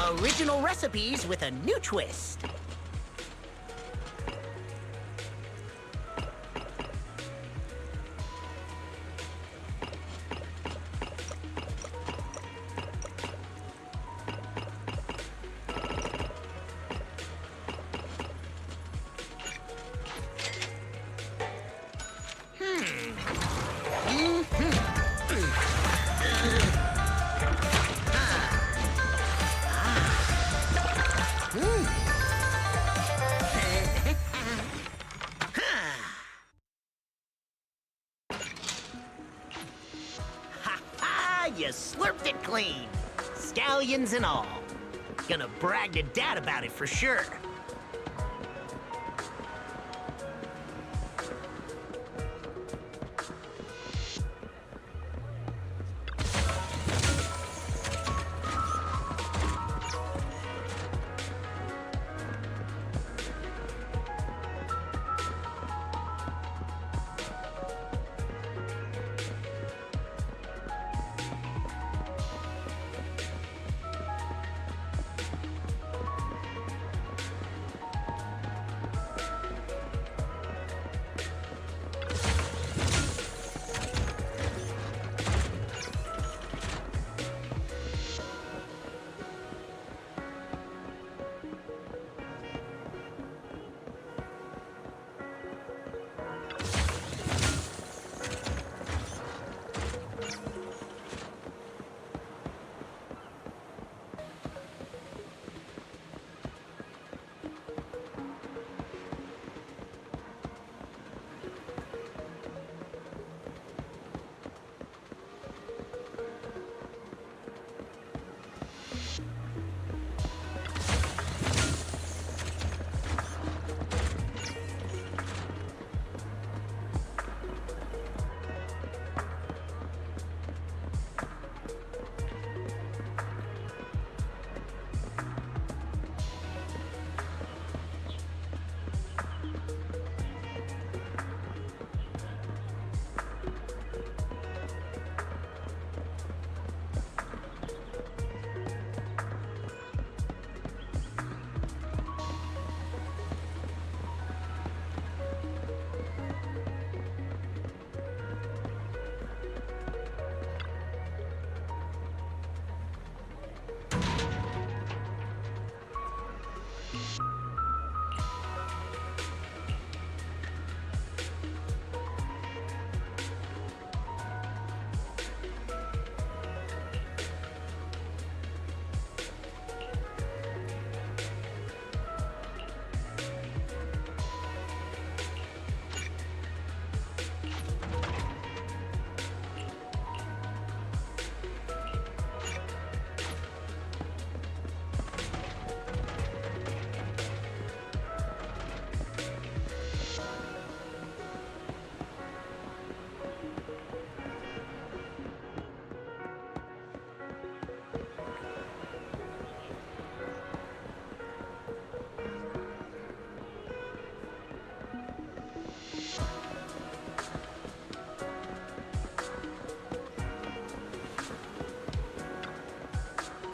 Original recipes with a new twist. You slurped it clean. Scallions and all. Gonna brag to Dad about it for sure.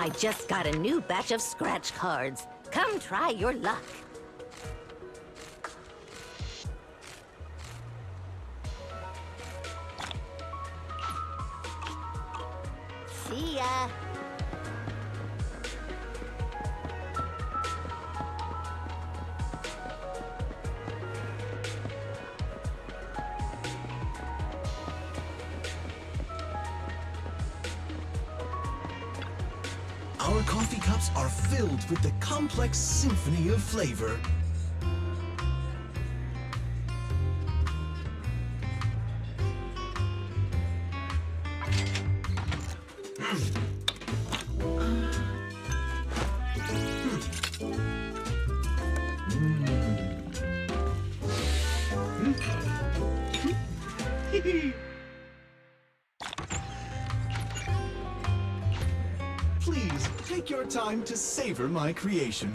I just got a new batch of scratch cards. Come try your luck. See ya. Our coffee cups are filled with the complex symphony of flavor. Please, take your time to savor my creation.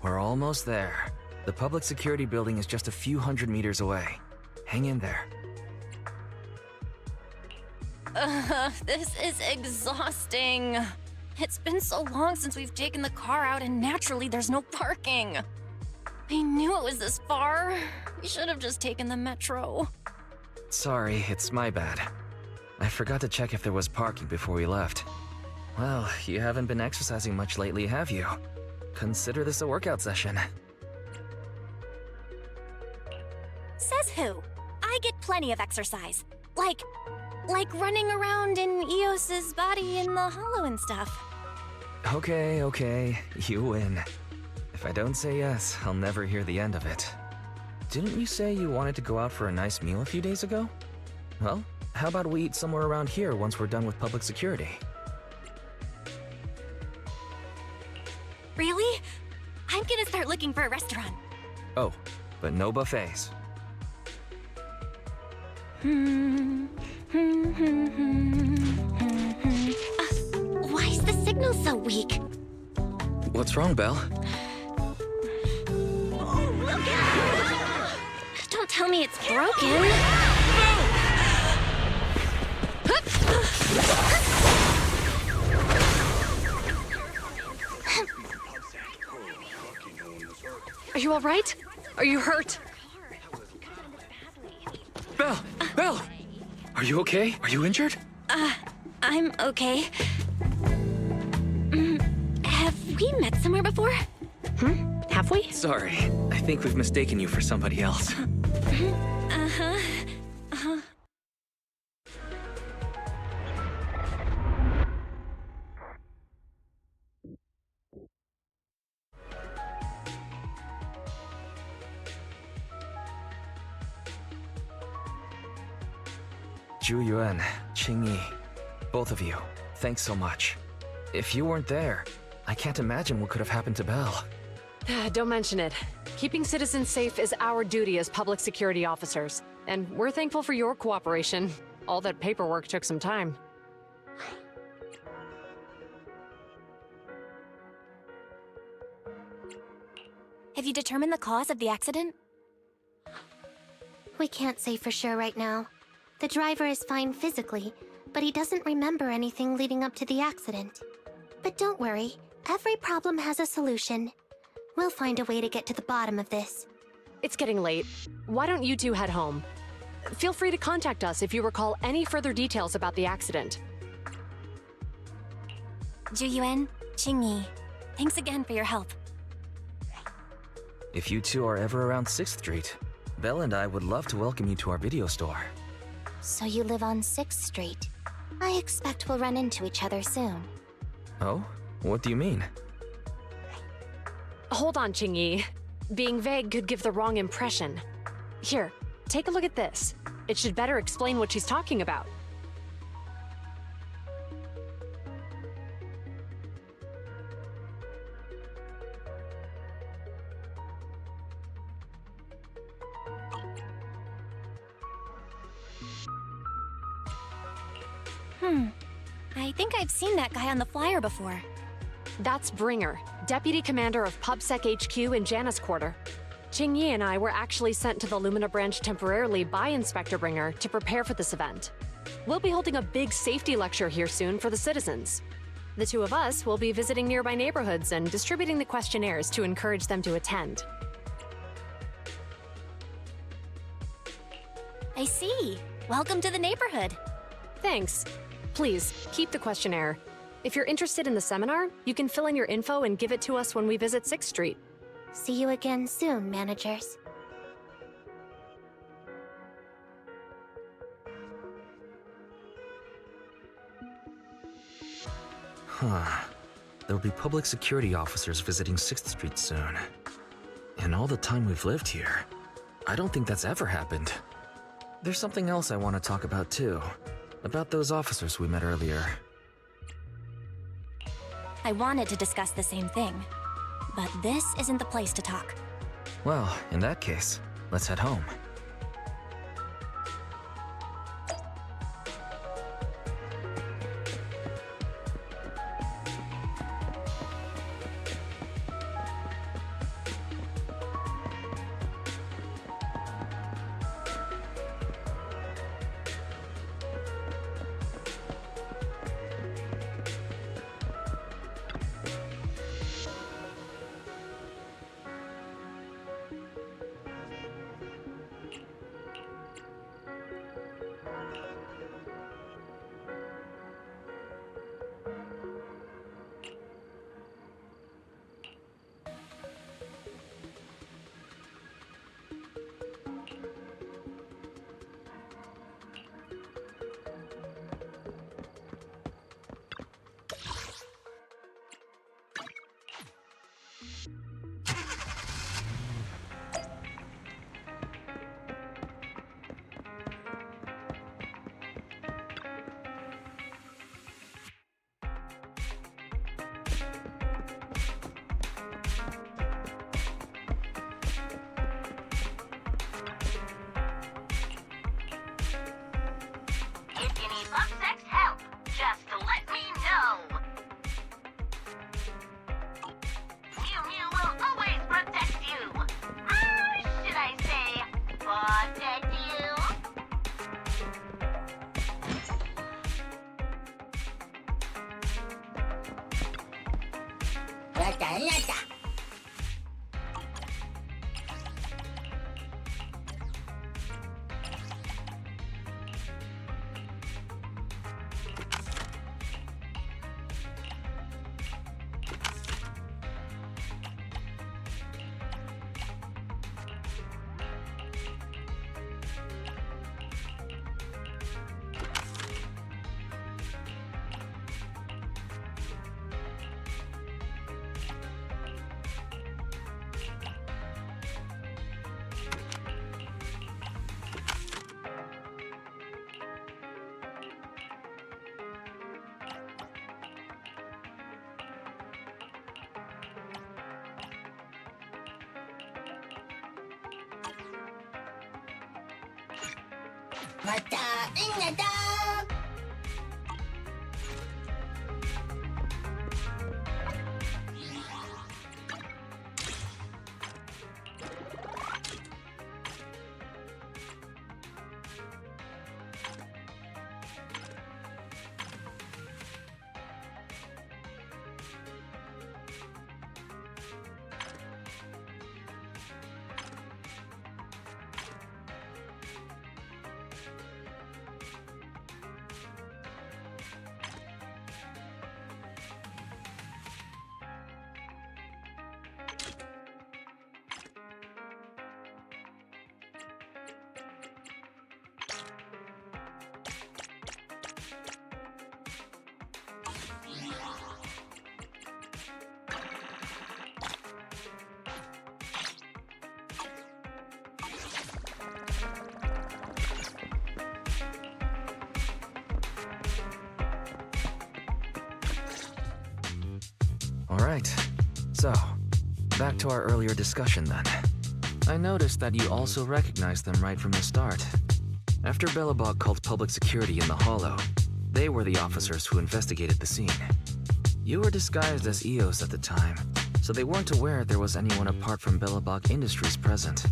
We're almost there. The public security building is just a few hundred meters away. Hang in there. This is exhausting. It's been so long since we've taken the car out, and naturally there's no parking. I knew it was this far. We should have just taken the metro. Sorry, it's my bad. I forgot to check if there was parking before we left. Well, you haven't been exercising much lately, have you? Consider this a workout session. Says who? I get plenty of exercise. Like running around in Eos's body in the hollow and stuff. Okay, you win. If I don't say yes, I'll never hear the end of it. Didn't you say you wanted to go out for a nice meal a few days ago? Well, how about we eat somewhere around here once we're done with public security? Really? I'm gonna start looking for a restaurant. Oh, but no buffets. Why is the signal so weak? What's wrong, Belle? Don't tell me it's broken. Are you all right? Are you hurt? Belle! Are you okay? Are you injured? I'm okay. Have we met somewhere before? Have we? Sorry, I think we've mistaken you for somebody else. Zhu Yuan, Qing Yi, both of you, thanks so much. If you weren't there, I can't imagine what could have happened to Belle. Don't mention it. Keeping citizens safe is our duty as public security officers, and we're thankful for your cooperation. All that paperwork took some time. Have you determined the cause of the accident? We can't say for sure right now. The driver is fine physically, but he doesn't remember anything leading up to the accident. But don't worry, every problem has a solution. We'll find a way to get to the bottom of this. It's getting late. Why don't you two head home? Feel free to contact us if you recall any further details about the accident. Zhu Yuan, Qing Yi, thanks again for your help. If you two are ever around 6th Street, Belle and I would love to welcome you to our video store. So you live on 6th Street. I expect we'll run into each other soon. Oh? What do you mean? Hold on, Qing Yi. Being vague could give the wrong impression. Here, take a look at this. It should better explain what she's talking about. I think I've seen that guy on the flyer before. That's Bringer, Deputy Commander of PubSec HQ in Janus Quarter. Qing Yi and I were actually sent to the Lumina branch temporarily by Inspector Bringer to prepare for this event. We'll be holding a big safety lecture here soon for the citizens. The two of us will be visiting nearby neighborhoods and distributing the questionnaires to encourage them to attend. I see. Welcome to the neighborhood. Thanks. Please, keep the questionnaire. If you're interested in the seminar, you can fill in your info and give it to us when we visit 6th Street. See you again soon, managers. There'll be public security officers visiting 6th Street soon. In all the time we've lived here, I don't think that's ever happened. There's something else I want to talk about too. About those officers we met earlier. I wanted to discuss the same thing, but this isn't the place to talk. Well, in that case, let's head home. Alright, so, back to our earlier discussion then. I noticed that you also recognized them right from the start. After Belobog called public security in the Hollow, they were the officers who investigated the scene. You were disguised as EOS at the time, so they weren't aware there was anyone apart from Belobog Industries present.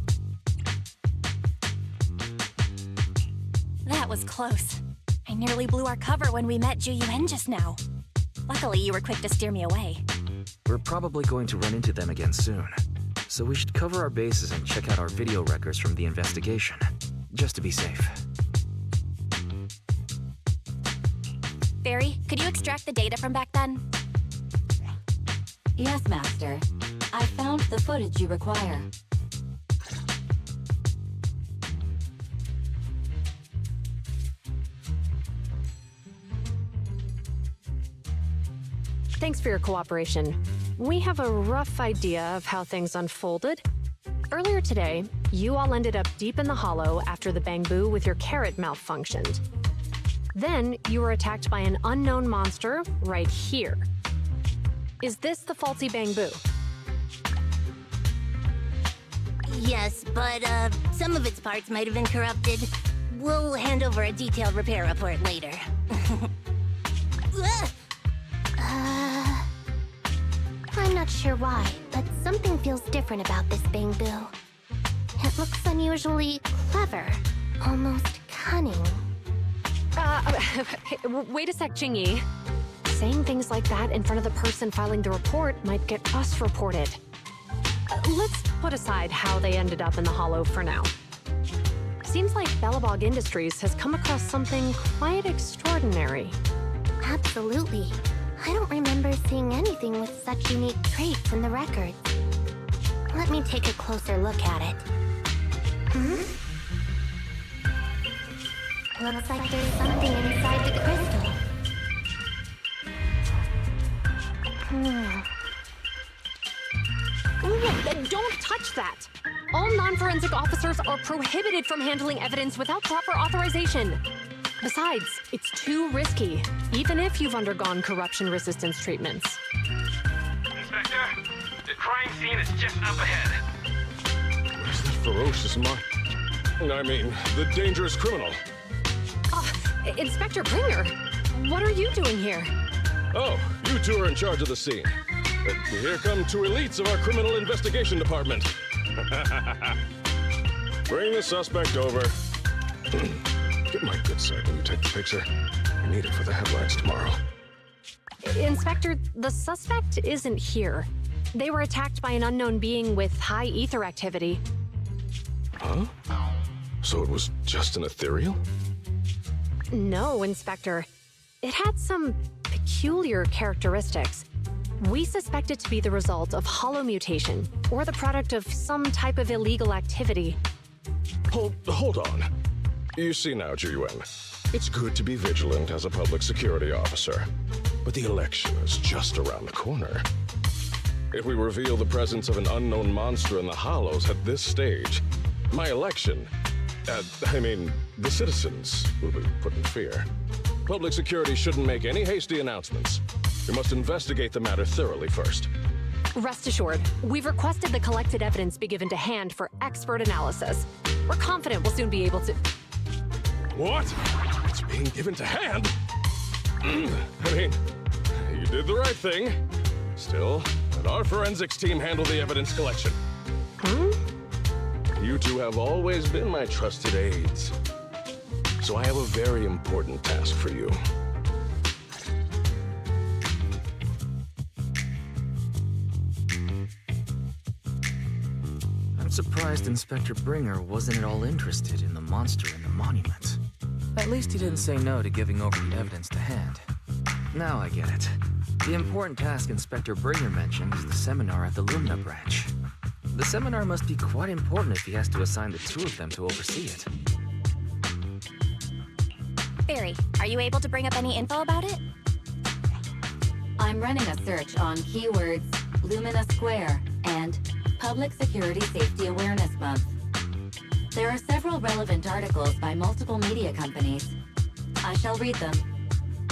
That was close. I nearly blew our cover when we met Ju-Yuen just now. Luckily, you were quick to steer me away. We're probably going to run into them again soon, so we should cover our bases and check out our video records from the investigation, just to be safe. Barry, could you extract the data from back then? Yes, Master. I found the footage you require. Thanks for your cooperation. We have a rough idea of how things unfolded. Earlier today, you all ended up deep in the Hollow after the Bangbu with your carrot malfunctioned. Then, you were attacked by an unknown monster right here. Is this the faulty Bangbu? Yes, but some of its parts might have been corrupted. We'll hand over a detailed repair report later. I'm not sure why, but something feels different about this Bangbu. It looks unusually clever, almost cunning. Wait a sec, Jingyi. Saying things like that in front of the person filing the report might get us reported. Let's put aside how they ended up in the Hollow for now. Seems like Belobog Industries has come across something quite extraordinary. Absolutely. I don't remember seeing anything with such unique traits in the records. Let me take a closer look at it. Looks like there's something inside the crystal. Don't touch that! All non-forensic officers are prohibited from handling evidence without proper authorization. Besides, it's too risky, even if you've undergone corruption resistance treatments. Inspector, the crime scene is just up ahead. Where's that ferocious the dangerous criminal? Inspector Bringer, what are you doing here? Oh, you two are in charge of the scene. Here come two elites of our criminal investigation department. Bring the suspect over. Get my good side when you take the picture. I need it for the headlines tomorrow. Inspector, the suspect isn't here. They were attacked by an unknown being with high ether activity. Huh? So it was just an ethereal? No, Inspector. It had some peculiar characteristics. We suspect it to be the result of hollow mutation, or the product of some type of illegal activity. Hold on. You see now, Ju-Yuen, it's good to be vigilant as a public security officer, but the election is just around the corner. If we reveal the presence of an unknown monster in the Hollows at this stage, my election, the citizens will be put in fear. Public security shouldn't make any hasty announcements. We must investigate the matter thoroughly first. Rest assured, we've requested the collected evidence be given to hand for expert analysis. We're confident we'll soon be able to... What? It's being given to hand? I mean, you did the right thing. Still, let our forensics team handle the evidence collection. You two have always been my trusted aides. So I have a very important task for you. I'm surprised Inspector Bringer wasn't at all interested in the monster in the monument. At least he didn't say no to giving over the evidence to hand. Now I get it. The important task Inspector Bringer mentioned is the seminar at the Lumina branch. The seminar must be quite important if he has to assign the two of them to oversee it. Barry, are you able to bring up any info about it? I'm running a search on keywords Lumina Square and Public Security Safety Awareness Month. There are several relevant articles by multiple media companies. I shall read them.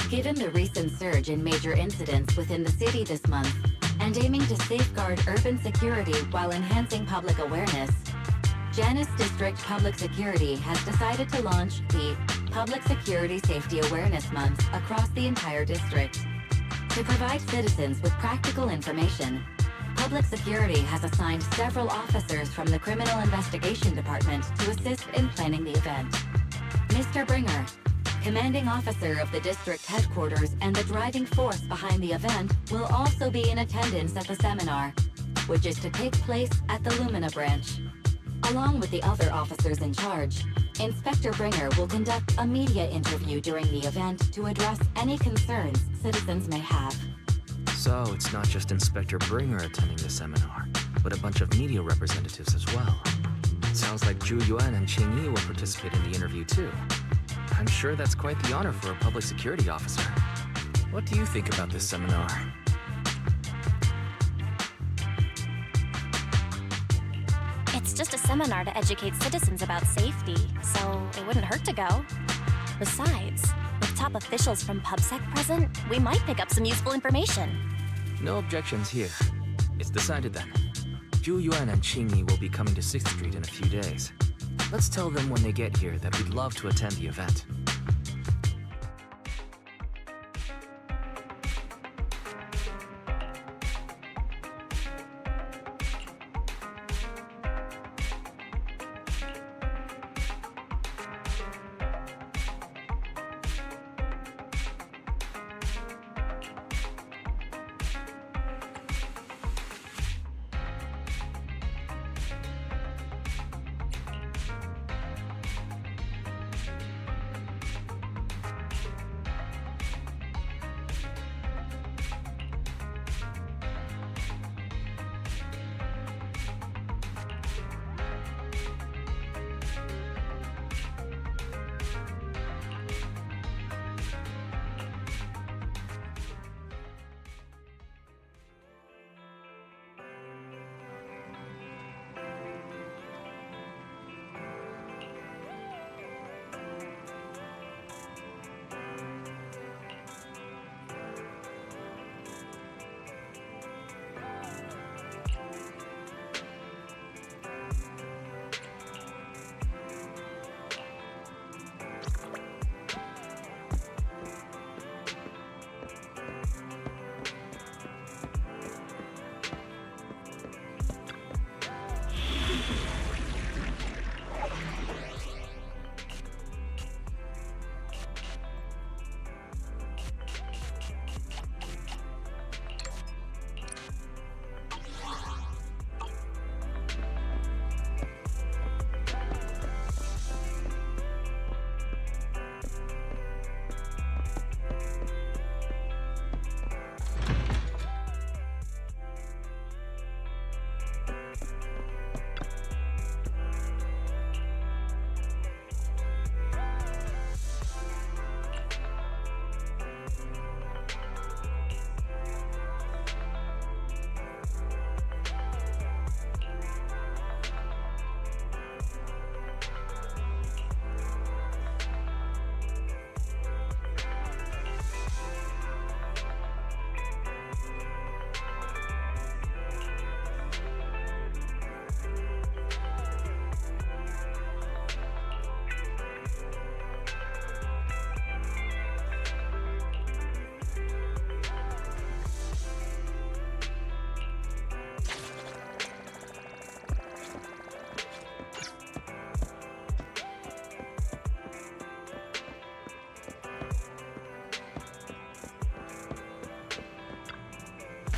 Given the recent surge in major incidents within the city this month, and aiming to safeguard urban security while enhancing public awareness, Janus District Public Security has decided to launch the Public Security Safety Awareness Month across the entire district. To provide citizens with practical information, Public Security has assigned several officers from the Criminal Investigation Department to assist in planning the event. Mr. Bringer, commanding officer of the district headquarters and the driving force behind the event, will also be in attendance at the seminar, which is to take place at the Lumina branch. Along with the other officers in charge, Inspector Bringer will conduct a media interview during the event to address any concerns citizens may have. So it's not just Inspector Bringer attending the seminar, but a bunch of media representatives as well. Sounds like Zhu Yuan and Qing Yi will participate in the interview too. I'm sure that's quite the honor for a public security officer. What do you think about this seminar? It's just a seminar to educate citizens about safety, so it wouldn't hurt to go. Besides, with top officials from PubSec present, we might pick up some useful information. No objections here. It's decided then. Zhu Yuan and Qing Yi will be coming to 6th Street in a few days. Let's tell them when they get here that we'd love to attend the event.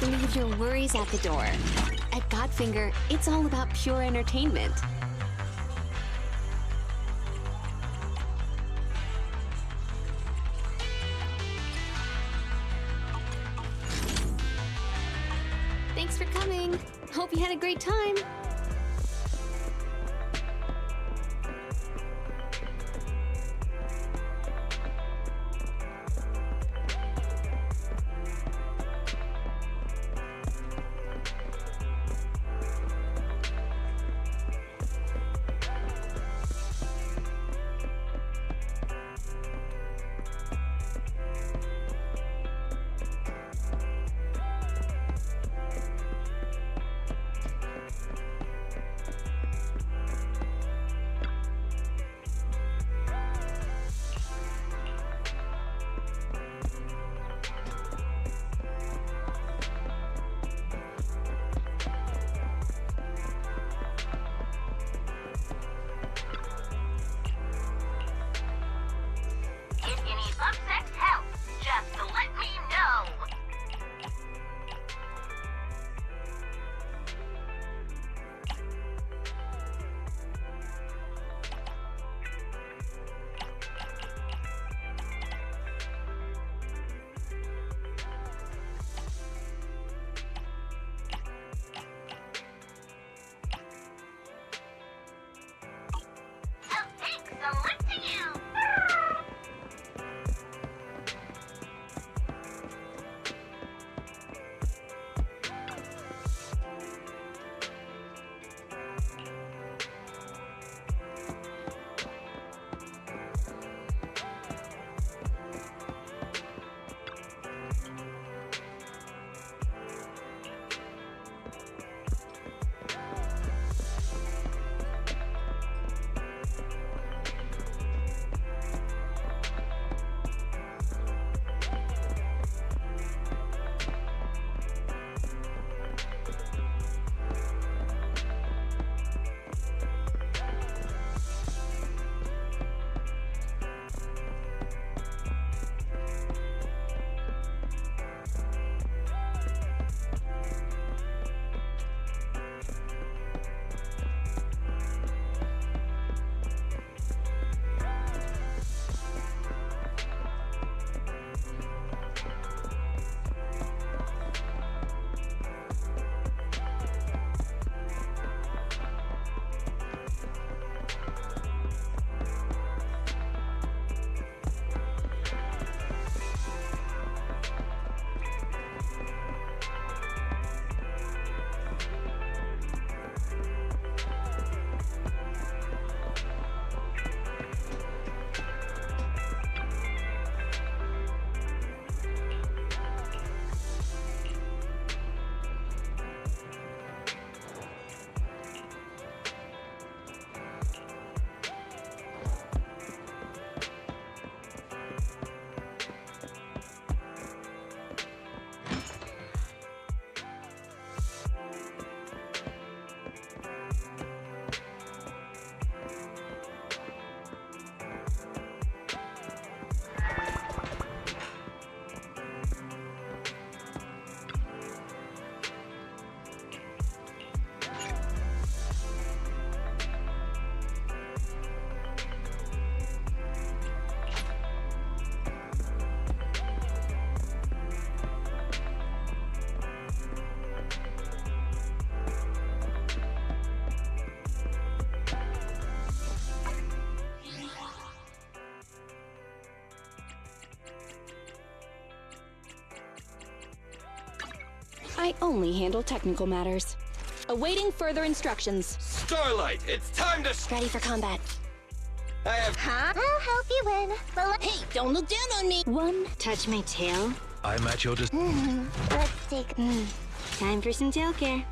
Leave your worries at the door. At Godfinger, it's all about pure entertainment. Thanks for coming. Hope you had a great time. If you need PubSec's help, just let me know. I'll take some lick to you. I only handle technical matters. Awaiting further instructions. Starlight, it's time to... Ready for combat. I have... Huh? I'll help you win. But Hey, don't look down on me! One, touch my tail. I'm at your let's take... Time for some tail care.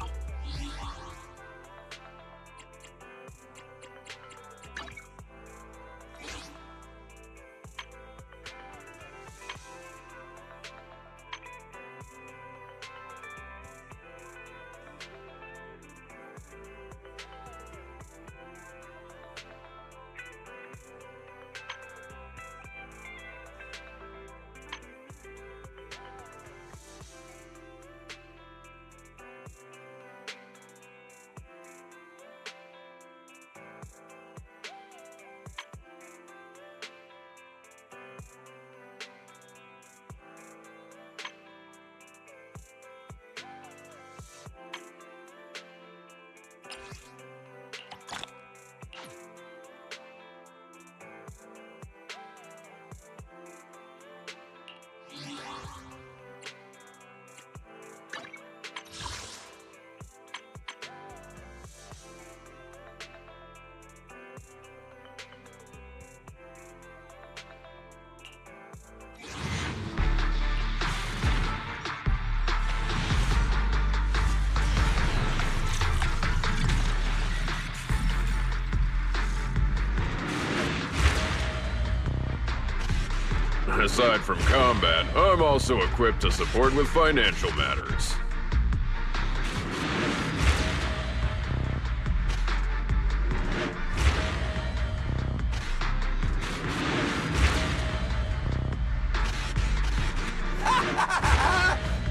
Aside from combat, I'm also equipped to support with financial matters.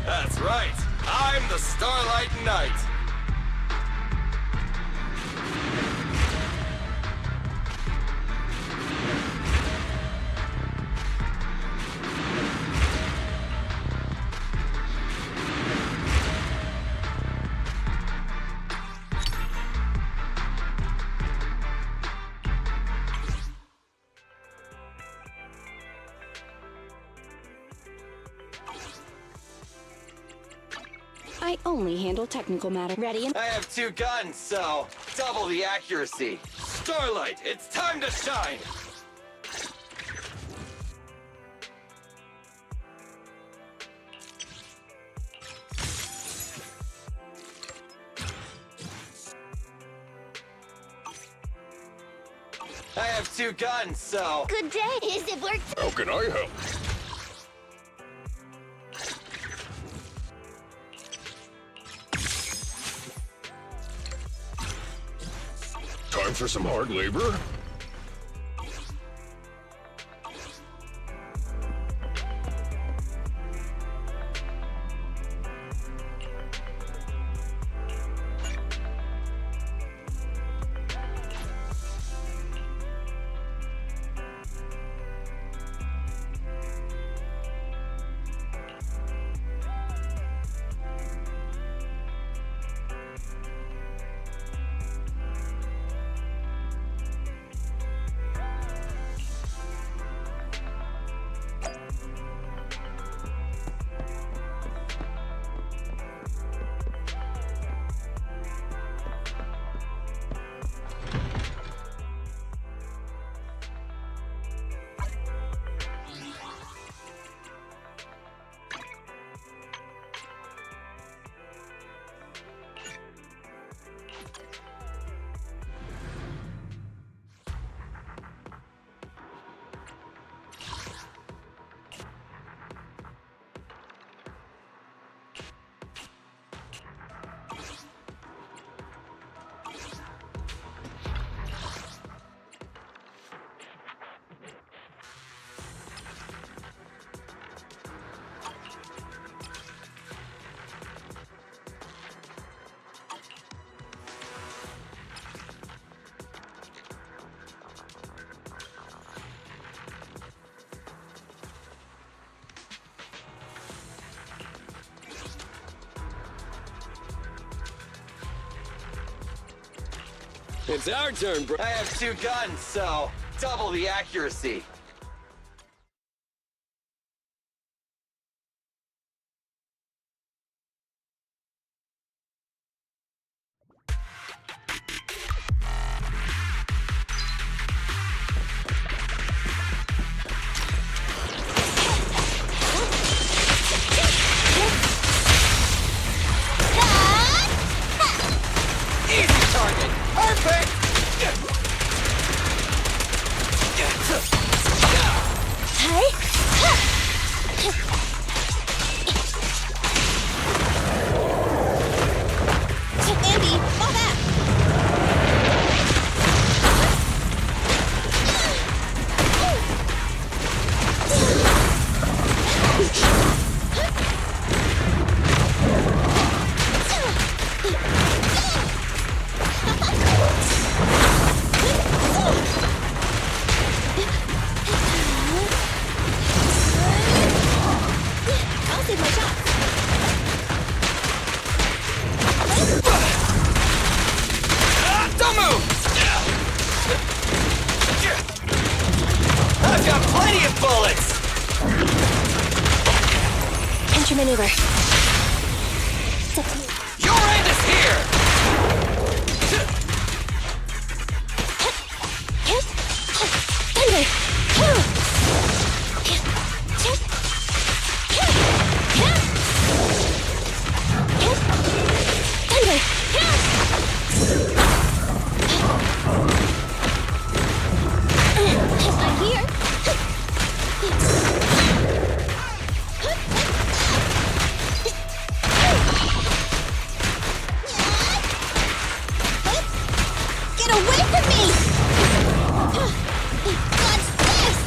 That's right. I'm the Starlight Knight. I only handle technical matter. Ready? I have 2 guns, so double the accuracy. Starlight, it's time to shine! I have 2 guns, so... Good day. Is it work? How can I help? Time for some hard labor? It's our turn, bro. I have 2 guns, so double the accuracy. Easy target. Perfect. Andy, fall back! I'll save my shot. Don't move! I've got plenty of bullets! Counter maneuver. Your end is here! I'm here. Get away from me! What's this?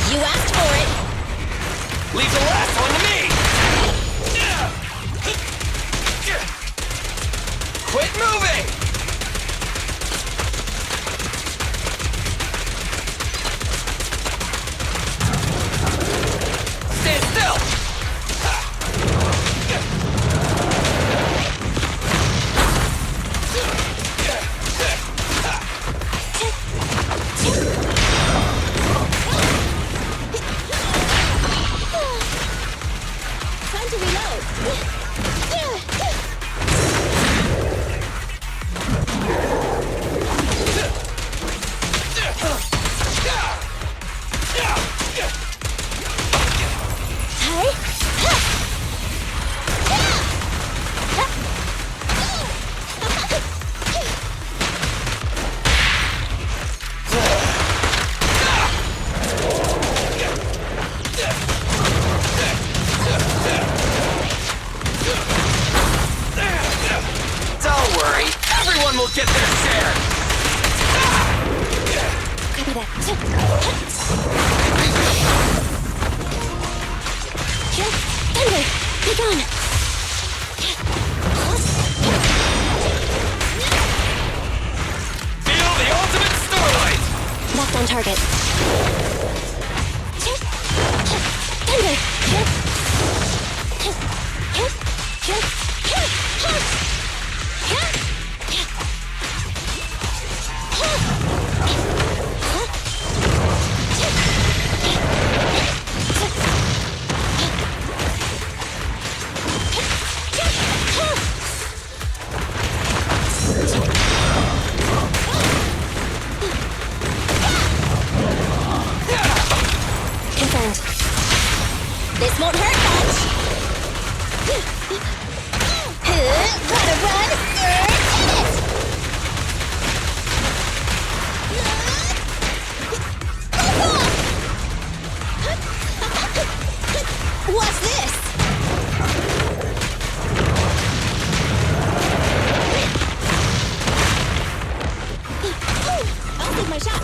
You asked for it. Leave the last one to me! Quit moving! Stand still! Time to reload. Don't worry, everyone will get their share! Copy that. Thunder! Be gone! Feel the ultimate starlight! Locked on target. Thunder! Confirmed. This won't hurt much. Gotta run. Get it. What's this? I'll take my shot.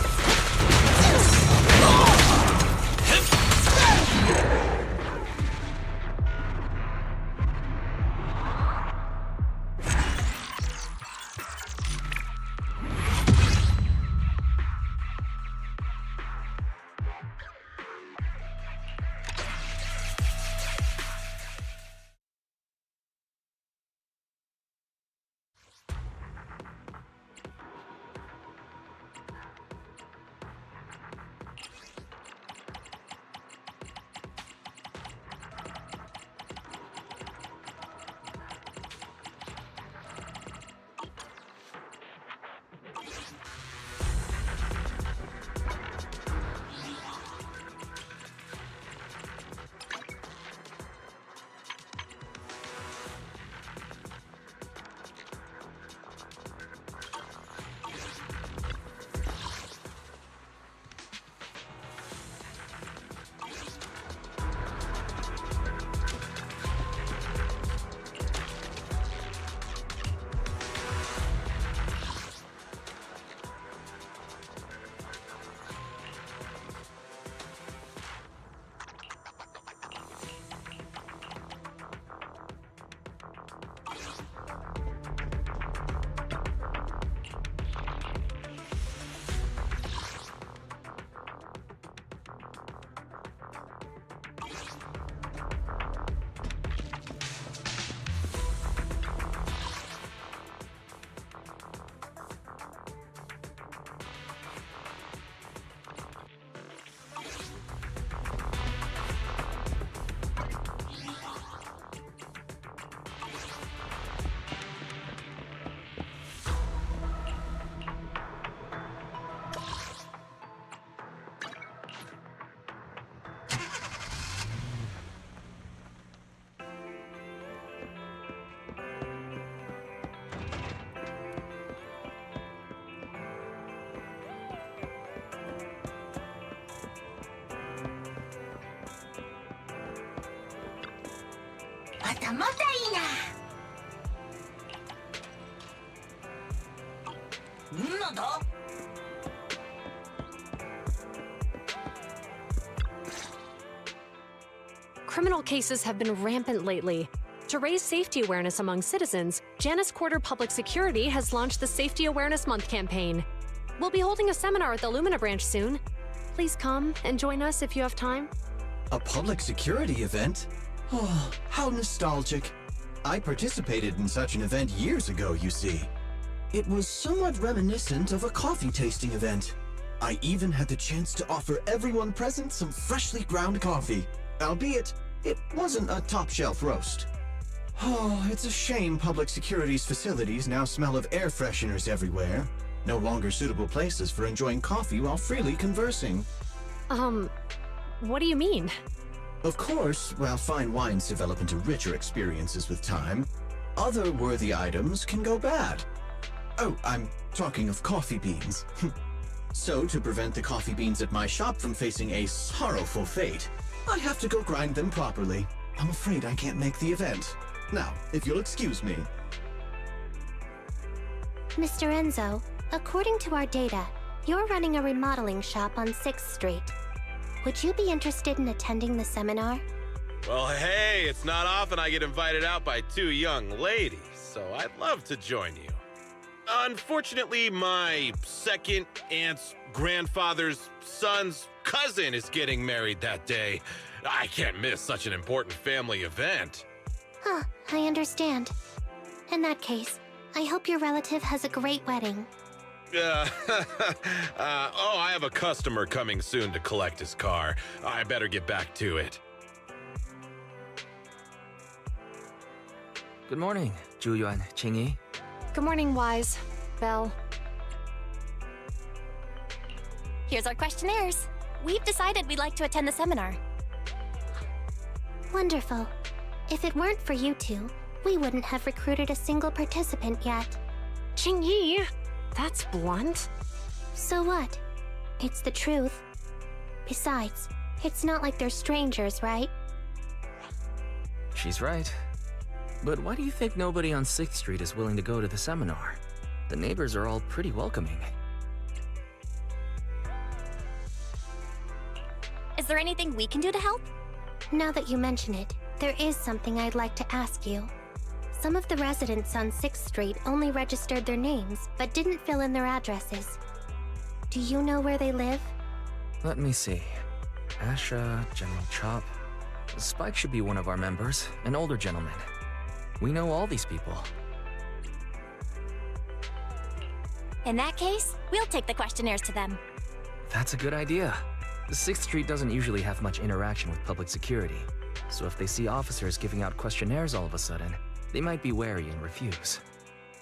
またまたいいな。なんだ？ Criminal cases have been rampant lately. To raise safety awareness among citizens, Janus Quarter Public Security has launched the Safety Awareness Month campaign. We'll be holding a seminar at the Lumina branch soon. Please come and join us if you have time. A public security event? Oh, how nostalgic. I participated in such an event years ago, you see. It was somewhat reminiscent of a coffee tasting event. I even had the chance to offer everyone present some freshly ground coffee. Albeit, it wasn't a top-shelf roast. Oh, it's a shame public security's facilities now smell of air fresheners everywhere. No longer suitable places for enjoying coffee while freely conversing. What do you mean? Of course, while fine wines develop into richer experiences with time, other worthy items can go bad. Oh, I'm talking of coffee beans. So, to prevent the coffee beans at my shop from facing a sorrowful fate, I have to go grind them properly. I'm afraid I can't make the event. Now, if you'll excuse me. Mr. Enzo, according to our data, you're running a remodeling shop on 6th Street. Would you be interested in attending the seminar? Well, hey, it's not often I get invited out by two young ladies, so I'd love to join you. Unfortunately, my second aunt's grandfather's son's cousin is getting married that day. I can't miss such an important family event. Huh, I understand. In that case, I hope your relative has a great wedding. I have a customer coming soon to collect his car. I better get back to it. Good morning, Zhuyuan, Qingyi. Good morning, Wise. Belle. Here's our questionnaires. We've decided we'd like to attend the seminar. Wonderful. If it weren't for you two, we wouldn't have recruited a single participant yet. Qingyi, that's blunt. So what? It's the truth. Besides, it's not like they're strangers, right? She's right. But why do you think nobody on 6th Street is willing to go to the seminar? The neighbors are all pretty welcoming. Is there anything we can do to help? Now that you mention it, there is something I'd like to ask you. Some of the residents on 6th Street only registered their names, but didn't fill in their addresses. Do you know where they live? Let me see. Asha, General Chop. Spike should be one of our members, an older gentleman. We know all these people. In that case, we'll take the questionnaires to them. That's a good idea. The 6th Street doesn't usually have much interaction with public security, so if they see officers giving out questionnaires all of a sudden, they might be wary and refuse.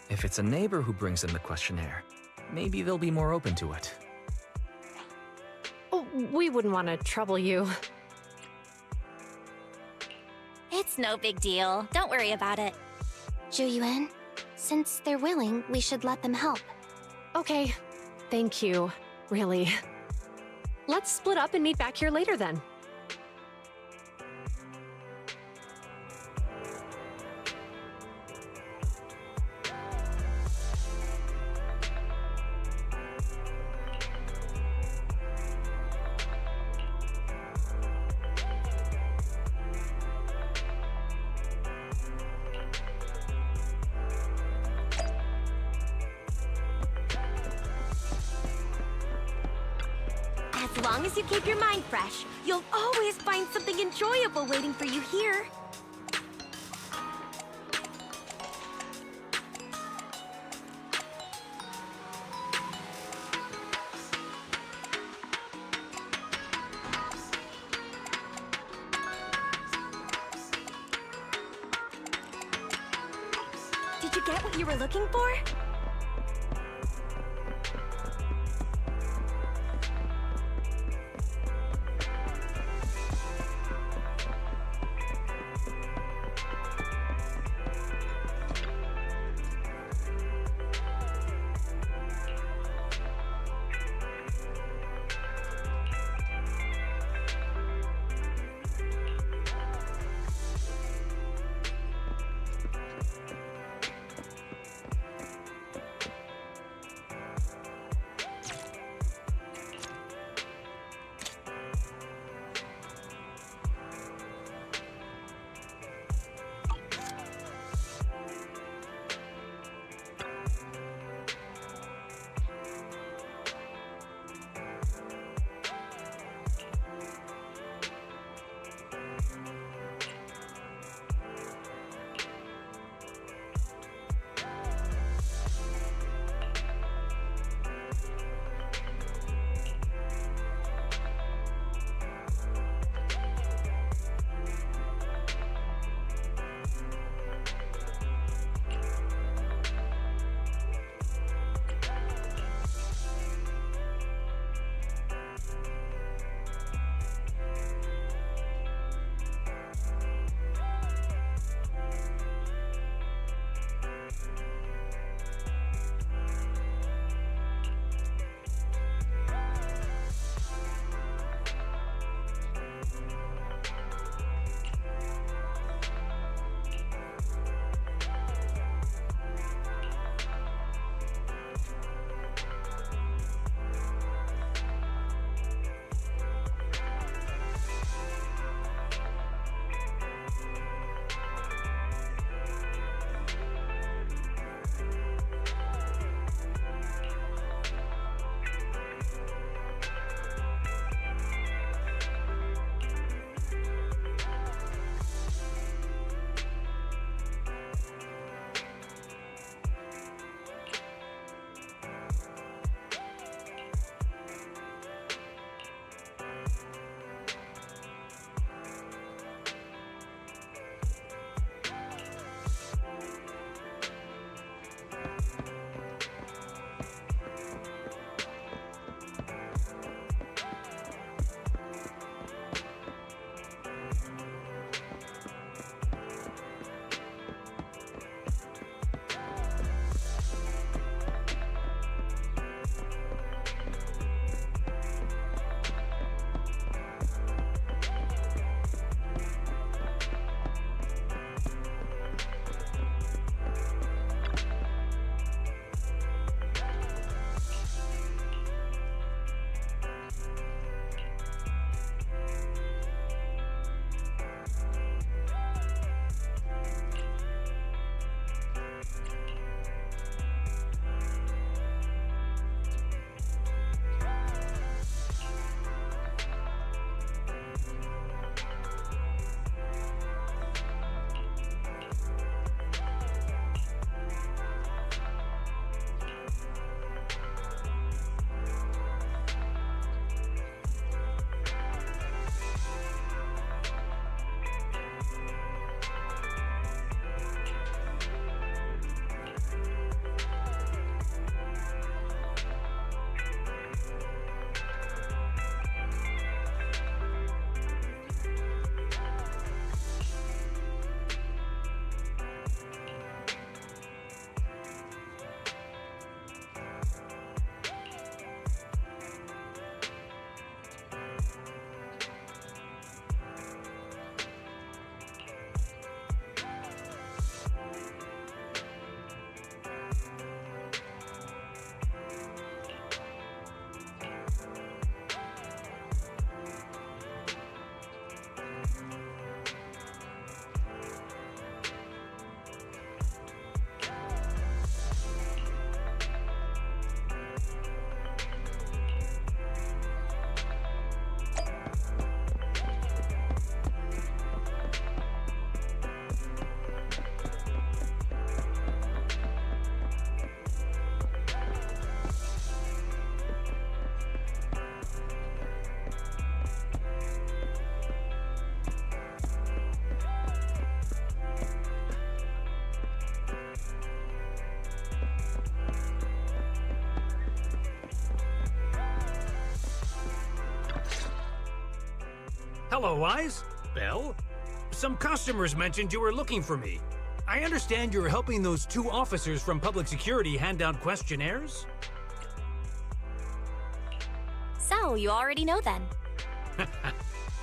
If it's a neighbor who brings in the questionnaire, maybe they'll be more open to it. Oh, we wouldn't want to trouble you. It's no big deal. Don't worry about it. Zhuyuan, since they're willing, we should let them help. Okay. Thank you. Really. Let's split up and meet back here later then. As long as you keep your mind fresh, you'll always find something enjoyable waiting for you here. Did you get what you were looking for? Hello, Wise. Belle? Some customers mentioned you were looking for me. I understand you're helping those 2 officers from public security hand out questionnaires? So, you already know then.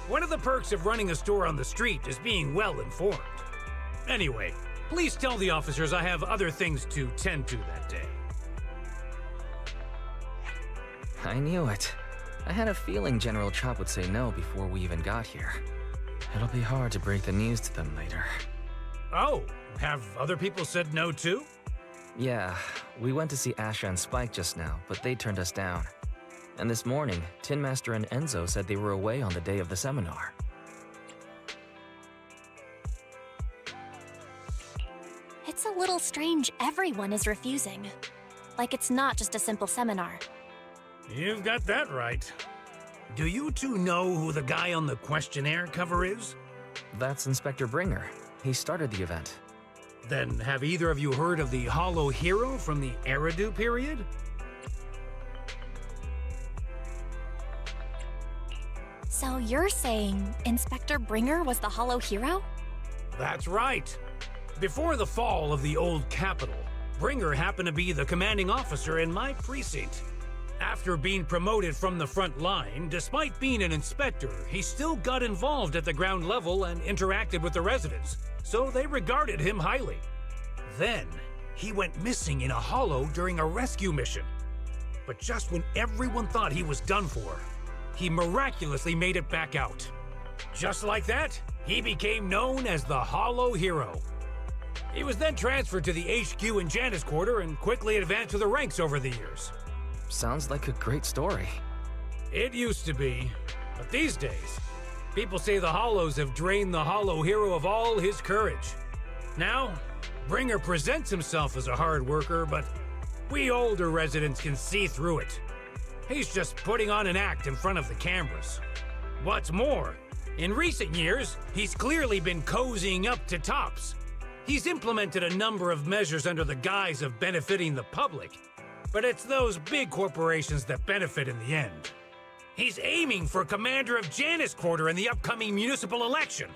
One of the perks of running a store on the street is being well informed. Anyway, please tell the officers I have other things to tend to that day. I knew it. I had a feeling General Chop would say no before we even got here. It'll be hard to break the news to them later. Oh, have other people said no too? Yeah, we went to see Asha and Spike just now, but they turned us down. And this morning, Tin Master and Enzo said they were away on the day of the seminar. It's a little strange everyone is refusing. Like it's not just a simple seminar. You've got that right. Do you 2 know who the guy on the questionnaire cover is? That's Inspector Bringer. He started the event. Then have either of you heard of the Hollow Hero from the Eridu period? So you're saying Inspector Bringer was the Hollow Hero? That's right. Before the fall of the old capital, Bringer happened to be the commanding officer in my precinct. After being promoted from the front line, despite being an inspector, he still got involved at the ground level and interacted with the residents, so they regarded him highly. Then, he went missing in a hollow during a rescue mission. But just when everyone thought he was done for, he miraculously made it back out. Just like that, he became known as the Hollow Hero. He was then transferred to the HQ in Janus Quarter and quickly advanced to the ranks over the years. Sounds like a great story. It used to be, but these days, people say the Hollows have drained the Hollow Hero of all his courage. Now, Bringer presents himself as a hard worker, but we older residents can see through it. He's just putting on an act in front of the cameras. What's more, in recent years, he's clearly been cozying up to Tops. He's implemented a number of measures under the guise of benefiting the public, but it's those big corporations that benefit in the end. He's aiming for commander of Janus Quarter in the upcoming municipal election,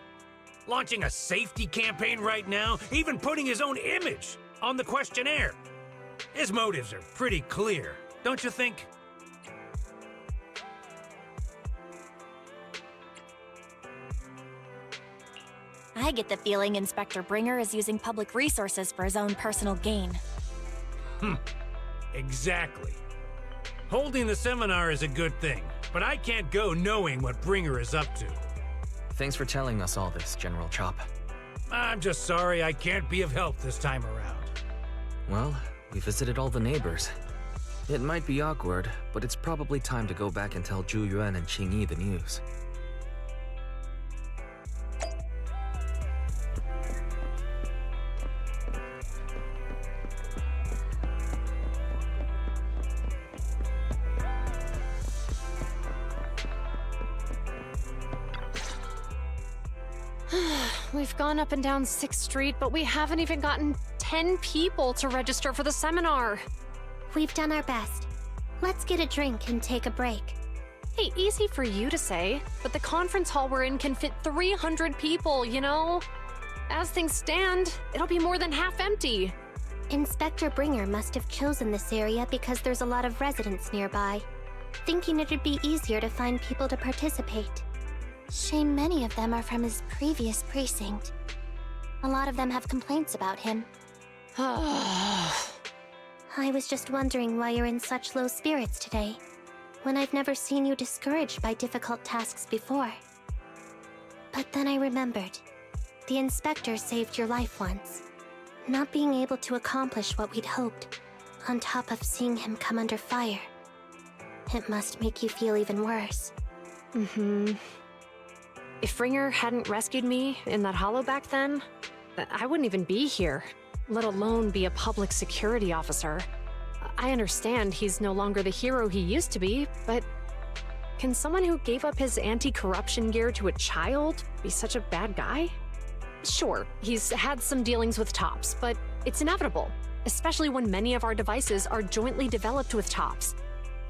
launching a safety campaign right now, even putting his own image on the questionnaire. His motives are pretty clear, don't you think? I get the feeling Inspector Bringer is using public resources for his own personal gain. Exactly. Holding the seminar is a good thing, but I can't go knowing what Bringer is up to. Thanks for telling us all this, General Chop. I'm just sorry I can't be of help this time around. Well, we visited all the neighbors. It might be awkward, but it's probably time to go back and tell Zhu Yuan and Qing Yi the news. We've gone up and down 6th Street, but we haven't even gotten 10 people to register for the seminar. We've done our best. Let's get a drink and take a break. Hey, easy for you to say, but the conference hall we're in can fit 300 people, you know? As things stand, it'll be more than half empty. Inspector Bringer must have chosen this area because there's a lot of residents nearby, thinking it'd be easier to find people to participate. Shame many of them are from his previous precinct. A lot of them have complaints about him. I was just wondering why you're in such low spirits today, when I've never seen you discouraged by difficult tasks before. But then I remembered. The inspector saved your life once. Not being able to accomplish what we'd hoped, on top of seeing him come under fire. It must make you feel even worse. If Bringer hadn't rescued me in that hollow back then, I wouldn't even be here, let alone be a public security officer. I understand he's no longer the hero he used to be, but can someone who gave up his anti-corruption gear to a child be such a bad guy? Sure, he's had some dealings with Tops, but it's inevitable, especially when many of our devices are jointly developed with Tops.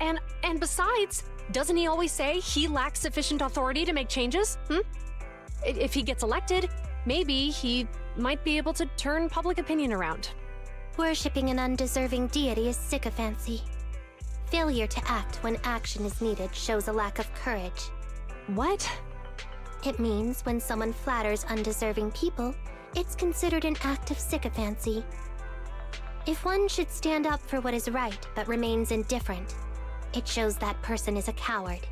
And besides, doesn't he always say he lacks sufficient authority to make changes? If he gets elected, maybe he might be able to turn public opinion around. Worshipping an undeserving deity is sycophancy. Failure to act when action is needed shows a lack of courage. What? It means when someone flatters undeserving people, it's considered an act of sycophancy. If one should stand up for what is right but remains indifferent, it shows that person is a coward.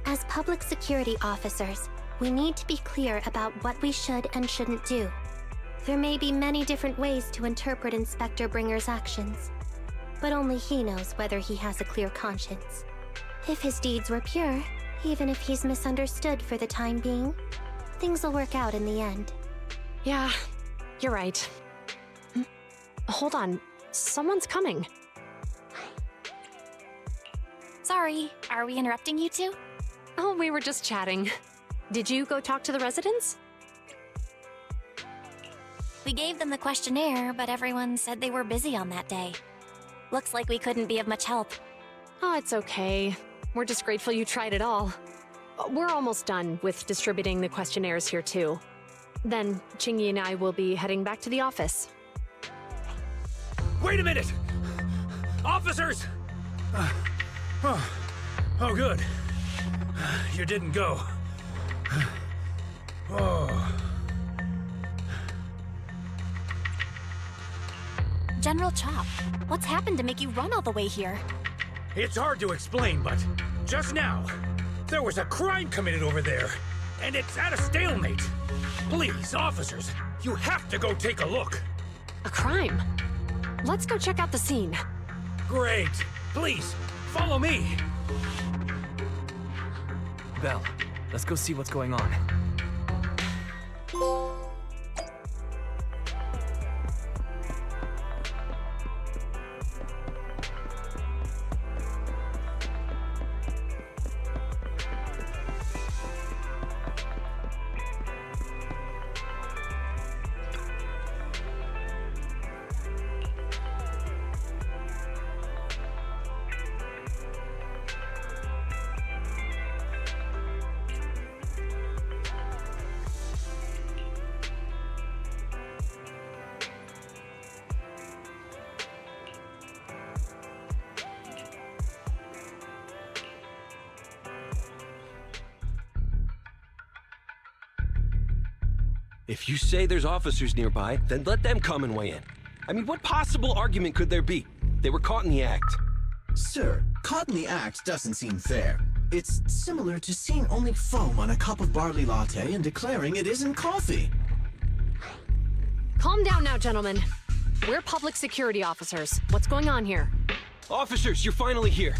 As public security officers, we need to be clear about what we should and shouldn't do. There may be many different ways to interpret Inspector Bringer's actions, but only he knows whether he has a clear conscience. If his deeds were pure, even if he's misunderstood for the time being, things will work out in the end. Yeah, you're right. Hold on, someone's coming. Sorry, are we interrupting you two? Oh, we were just chatting. Did you go talk to the residents? We gave them the questionnaire, but everyone said they were busy on that day. Looks like we couldn't be of much help. Oh, it's okay. We're just grateful you tried it all. We're almost done with distributing the questionnaires here, too. Then, Chingy and I will be heading back to the office. Wait a minute! Officers! Oh, good. You didn't go. Oh. General Chop, what's happened to make you run all the way here? It's hard to explain, but just now, there was a crime committed over there, and it's at a stalemate. Please, officers, you have to go take a look. A crime? Let's go check out the scene. Great. Please, follow me. Belle, let's go see what's going on. If you say there's officers nearby, then let them come and weigh in. I mean, what possible argument could there be? They were caught in the act. Sir, caught in the act doesn't seem fair. It's similar to seeing only foam on a cup of barley latte and declaring it isn't coffee. Calm down now, gentlemen. We're public security officers. What's going on here? Officers, you're finally here.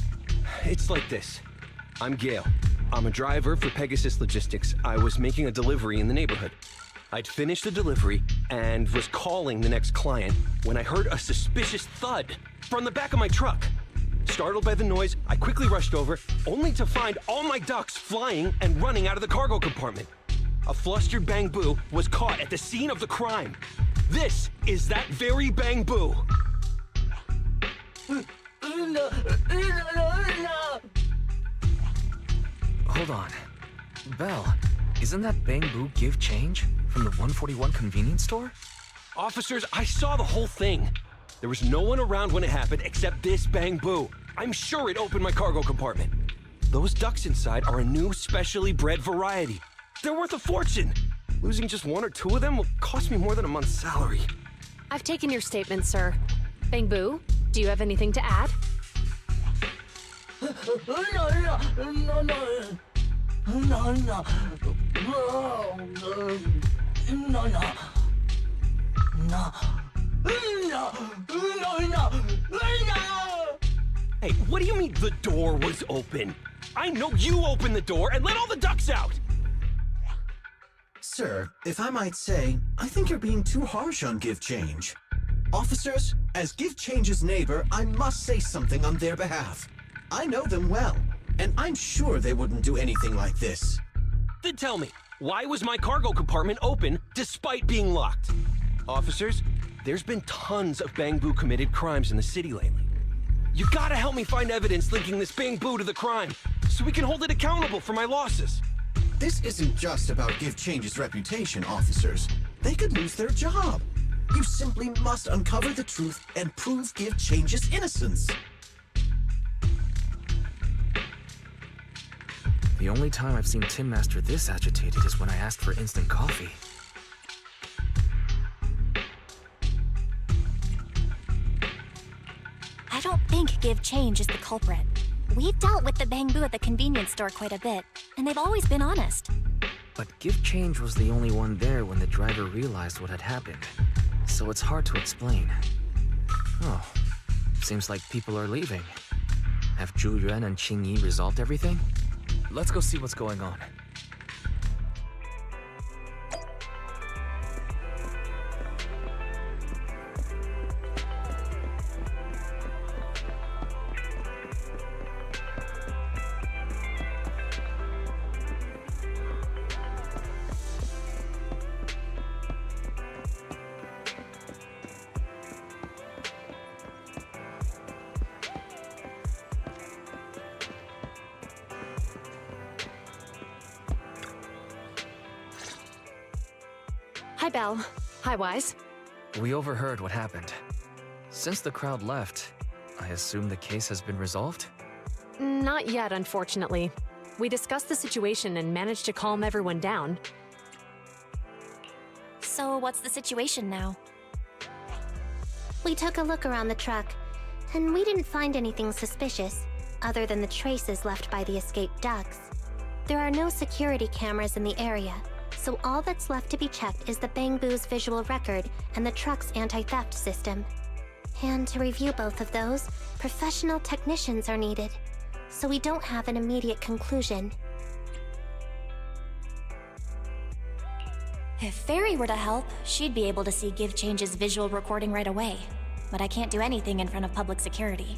It's like this. I'm Gale. I'm a driver for Pegasus Logistics. I was making a delivery in the neighborhood. I'd finished the delivery and was calling the next client when I heard a suspicious thud from the back of my truck. Startled by the noise, I quickly rushed over, only to find all my ducks flying and running out of the cargo compartment. A flustered Bang Boo was caught at the scene of the crime. This is that very Bang Boo. Hold on. Belle, isn't that Bang Boo give change from the 141 convenience store? Officers, I saw the whole thing. There was no one around when it happened except this Bang Boo. I'm sure it opened my cargo compartment. Those ducks inside are a new specially bred variety. They're worth a fortune. Losing just one or two of them will cost me more than a month's salary. I've taken your statement, sir. Bang Boo, do you have anything to add? Hey, what do you mean the door was open? I know you opened the door and let all the ducks out! Sir, if I might say, I think you're being too harsh on Give Change. Officers, as Give Change's neighbor, I must say something on their behalf. I know them well, and I'm sure they wouldn't do anything like this. Then tell me, why was my cargo compartment open despite being locked? Officers, there's been tons of Bang Boo committed crimes in the city lately. You gotta help me find evidence linking this Bang-Boo to the crime, so we can hold it accountable for my losses. This isn't just about Give Change's reputation, officers. They could lose their job. You simply must uncover the truth and prove Give Change's innocence. The only time I've seen Tin Master this agitated is when I asked for instant coffee. I don't think Give Change is the culprit. We've dealt with the Bang-Boo at the convenience store quite a bit, and they've always been honest. But Give Change was the only one there when the driver realized what had happened, so it's hard to explain. Oh, seems like people are leaving. Have Zhu Yuan and Qing Yi resolved everything? Let's go see what's going on. Hi, Belle. Hi, Wise. We overheard what happened. Since the crowd left, I assume the case has been resolved? Not yet, unfortunately. We discussed the situation and managed to calm everyone down. So what's the situation now? We took a look around the truck, and we didn't find anything suspicious, other than the traces left by the escaped ducks. There are no security cameras in the area, so all that's left to be checked is the Bang-Boo's visual record and the truck's anti-theft system. And to review both of those, professional technicians are needed, so we don't have an immediate conclusion. If Fairy were to help, she'd be able to see Give Change's visual recording right away. But I can't do anything in front of public security.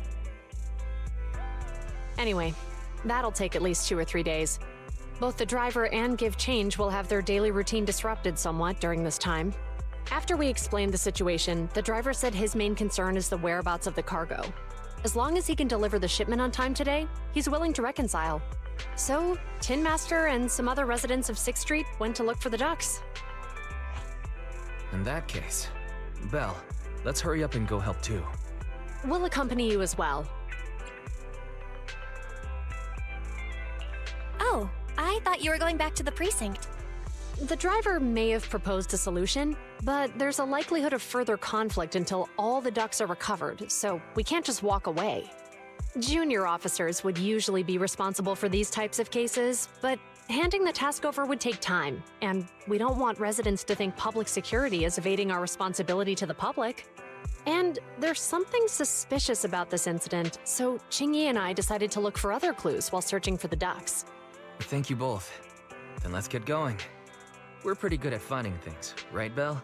Anyway, that'll take at least 2 or 3 days. Both the driver and Give Change will have their daily routine disrupted somewhat during this time. After we explained the situation, the driver said his main concern is the whereabouts of the cargo. As long as he can deliver the shipment on time today, he's willing to reconcile. So, Tin Master and some other residents of 6th Street went to look for the ducks. In that case, Belle, let's hurry up and go help too. We'll accompany you as well. Oh, I thought you were going back to the precinct. The driver may have proposed a solution, but there's a likelihood of further conflict until all the ducks are recovered, so we can't just walk away. Junior officers would usually be responsible for these types of cases, but handing the task over would take time, and we don't want residents to think public security is evading our responsibility to the public. And there's something suspicious about this incident, so Qing Yi and I decided to look for other clues while searching for the ducks. Thank you both. Then let's get going. We're pretty good at finding things, right, Belle?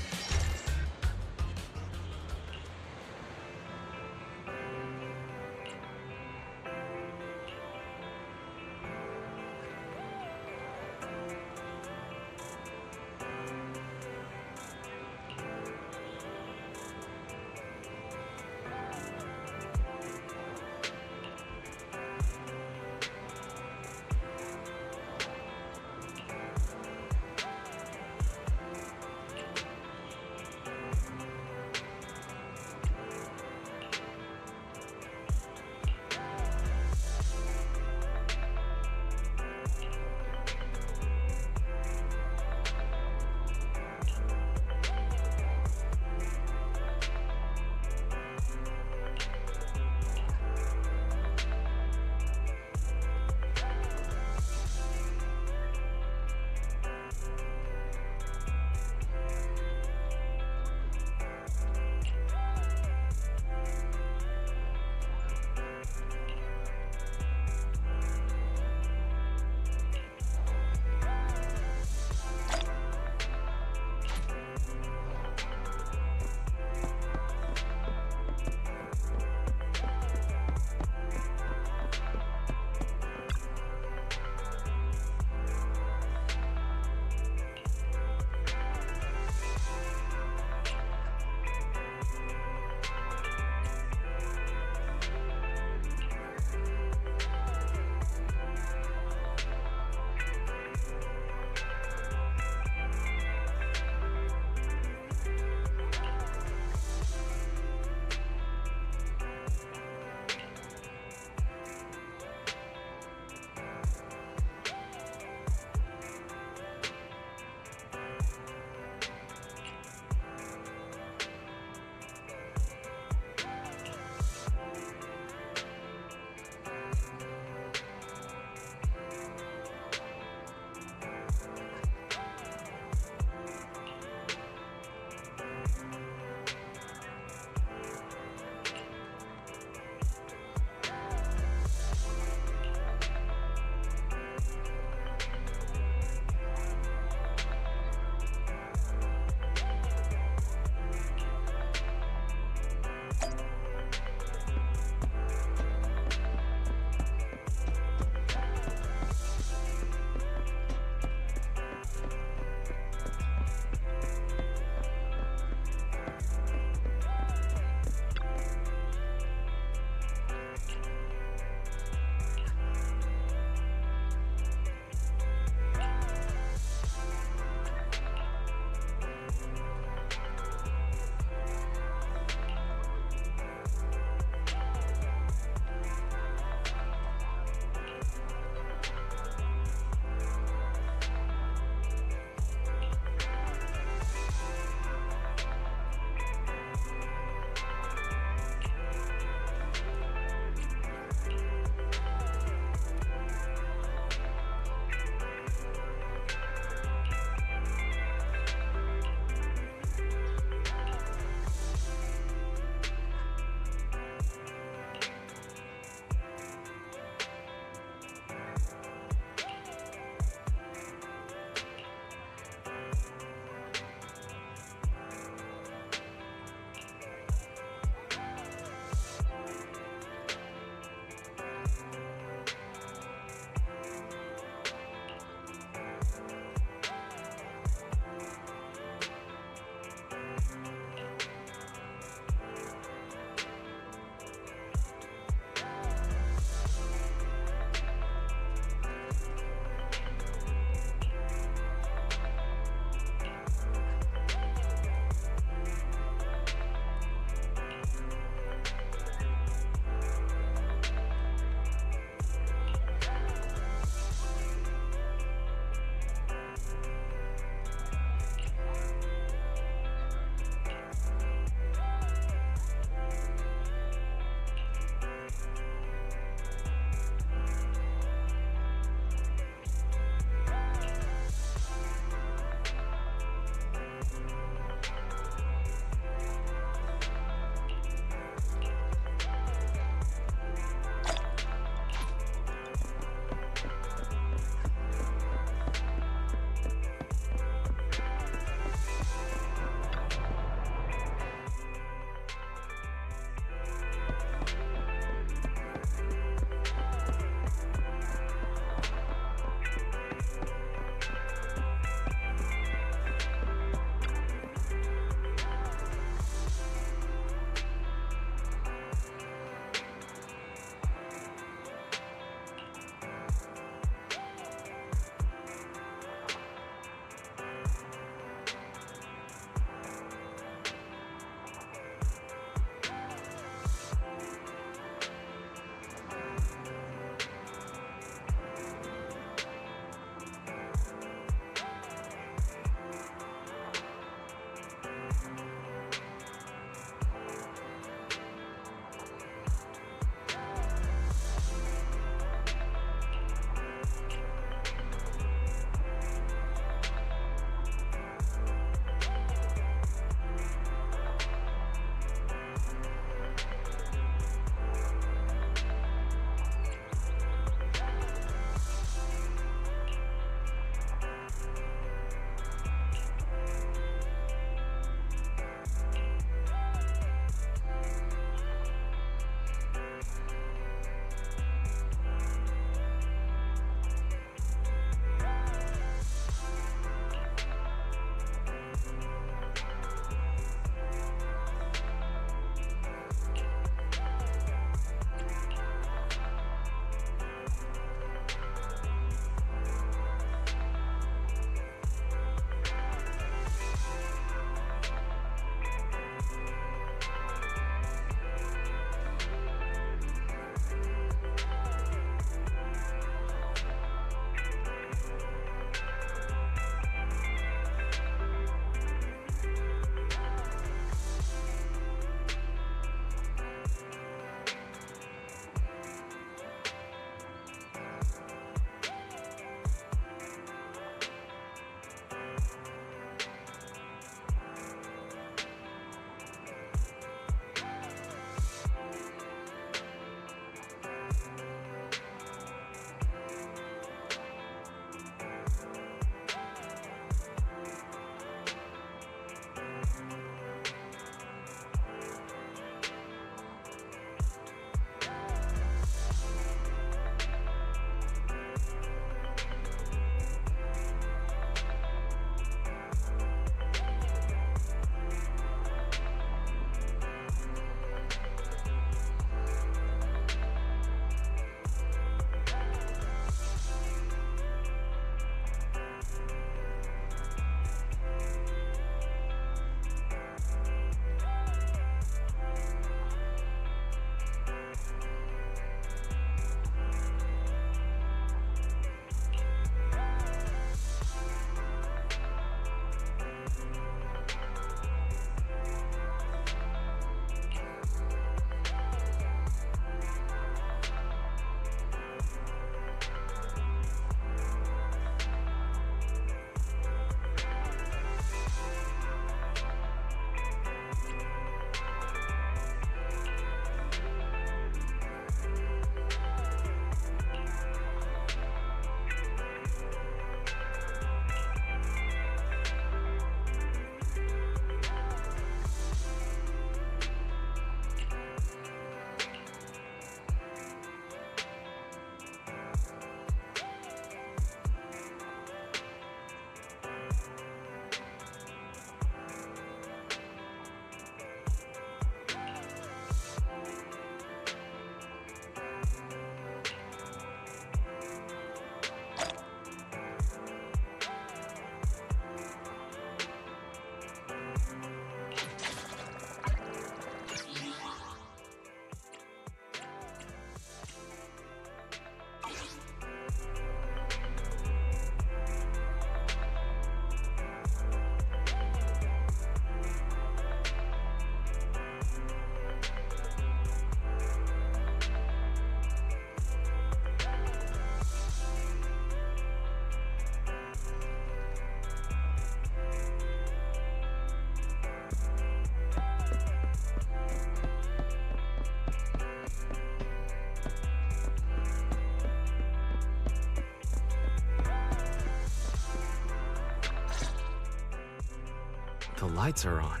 The lights are on.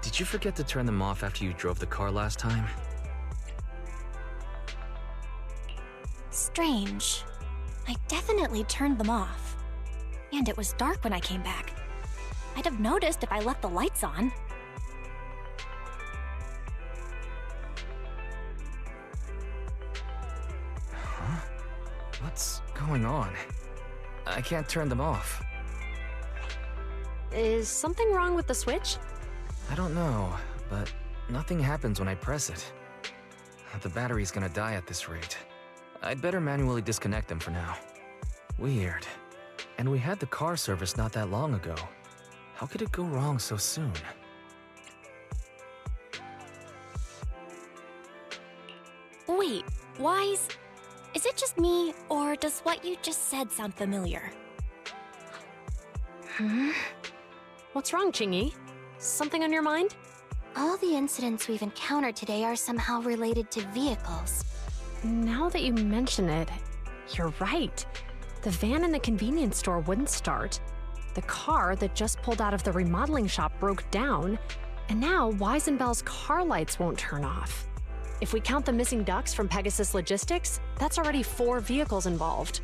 Did you forget to turn them off after you drove the car last time? Strange. I definitely turned them off. And it was dark when I came back. I'd have noticed if I left the lights on. Huh? What's going on? I can't turn them off. Is something wrong with the switch? I don't know, but nothing happens when I press it. The battery's gonna die at this rate. I'd better manually disconnect them for now. Weird. And we had the car service not that long ago. How could it go wrong so soon? Wait, Wise? Is it just me, or does what you just said sound familiar? What's wrong, Qingyi? Something on your mind? All the incidents we've encountered today are somehow related to vehicles. Now that you mention it, you're right. The van in the convenience store wouldn't start. The car that just pulled out of the remodeling shop broke down, and now Wise and Belle's car lights won't turn off. If we count the missing ducks from Pegasus Logistics, that's already 4 vehicles involved.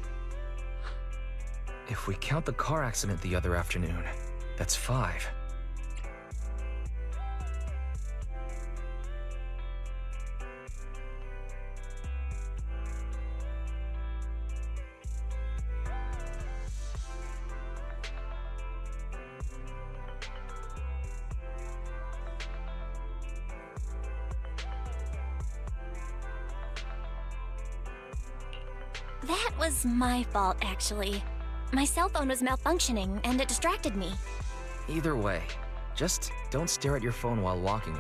If we count the car accident the other afternoon, that's 5. That was my fault, actually. My cell phone was malfunctioning, and it distracted me. Either way, just don't stare at your phone while walking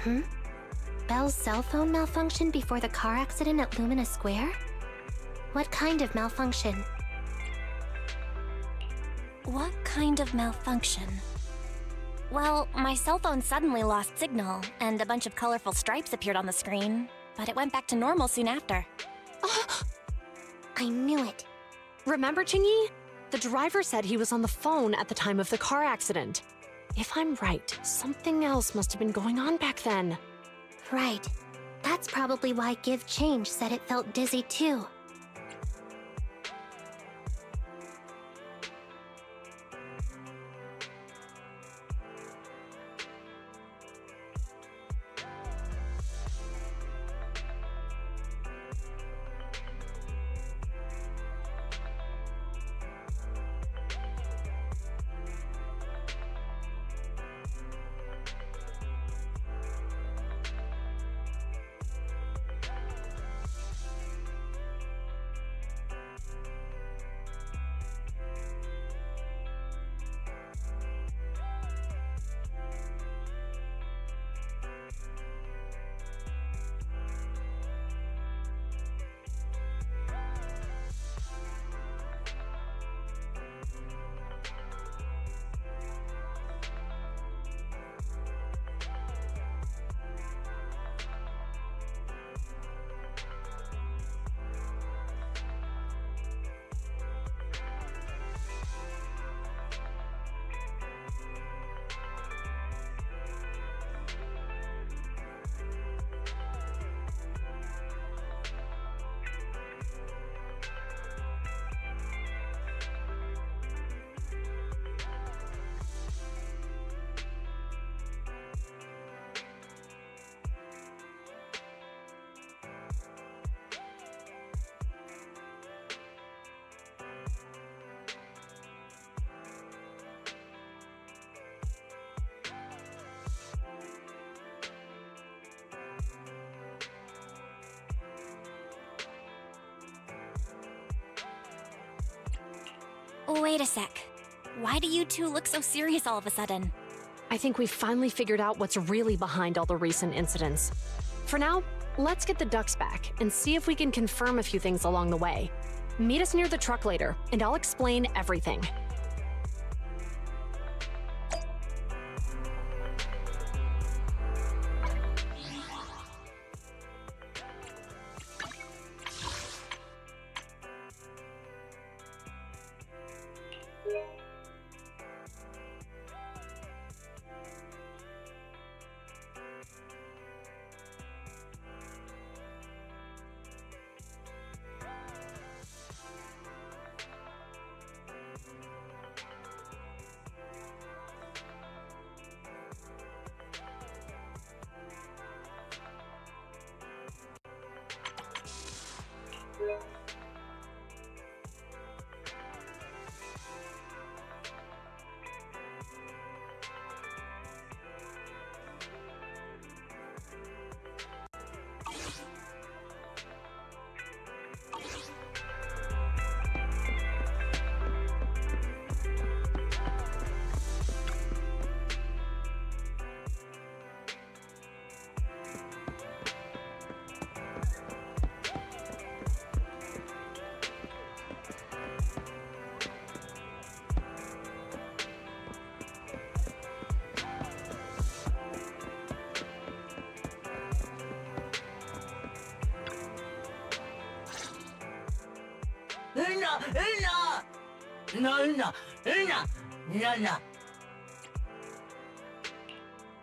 anymore. Belle's cell phone malfunctioned before the car accident at Lumina Square? What kind of malfunction? What kind of malfunction? Well, my cell phone suddenly lost signal, and a bunch of colorful stripes appeared on the screen, but it went back to normal soon after. I knew it. Remember, Qingyi? The driver said he was on the phone at the time of the car accident. If I'm right, something else must have been going on back then. Right. That's probably why Give Change said it felt dizzy too. Wait a sec. Why do you two look so serious all of a sudden? I think we finally figured out what's really behind all the recent incidents. For now, let's get the ducks back and see if we can confirm a few things along the way. Meet us near the truck later, and I'll explain everything.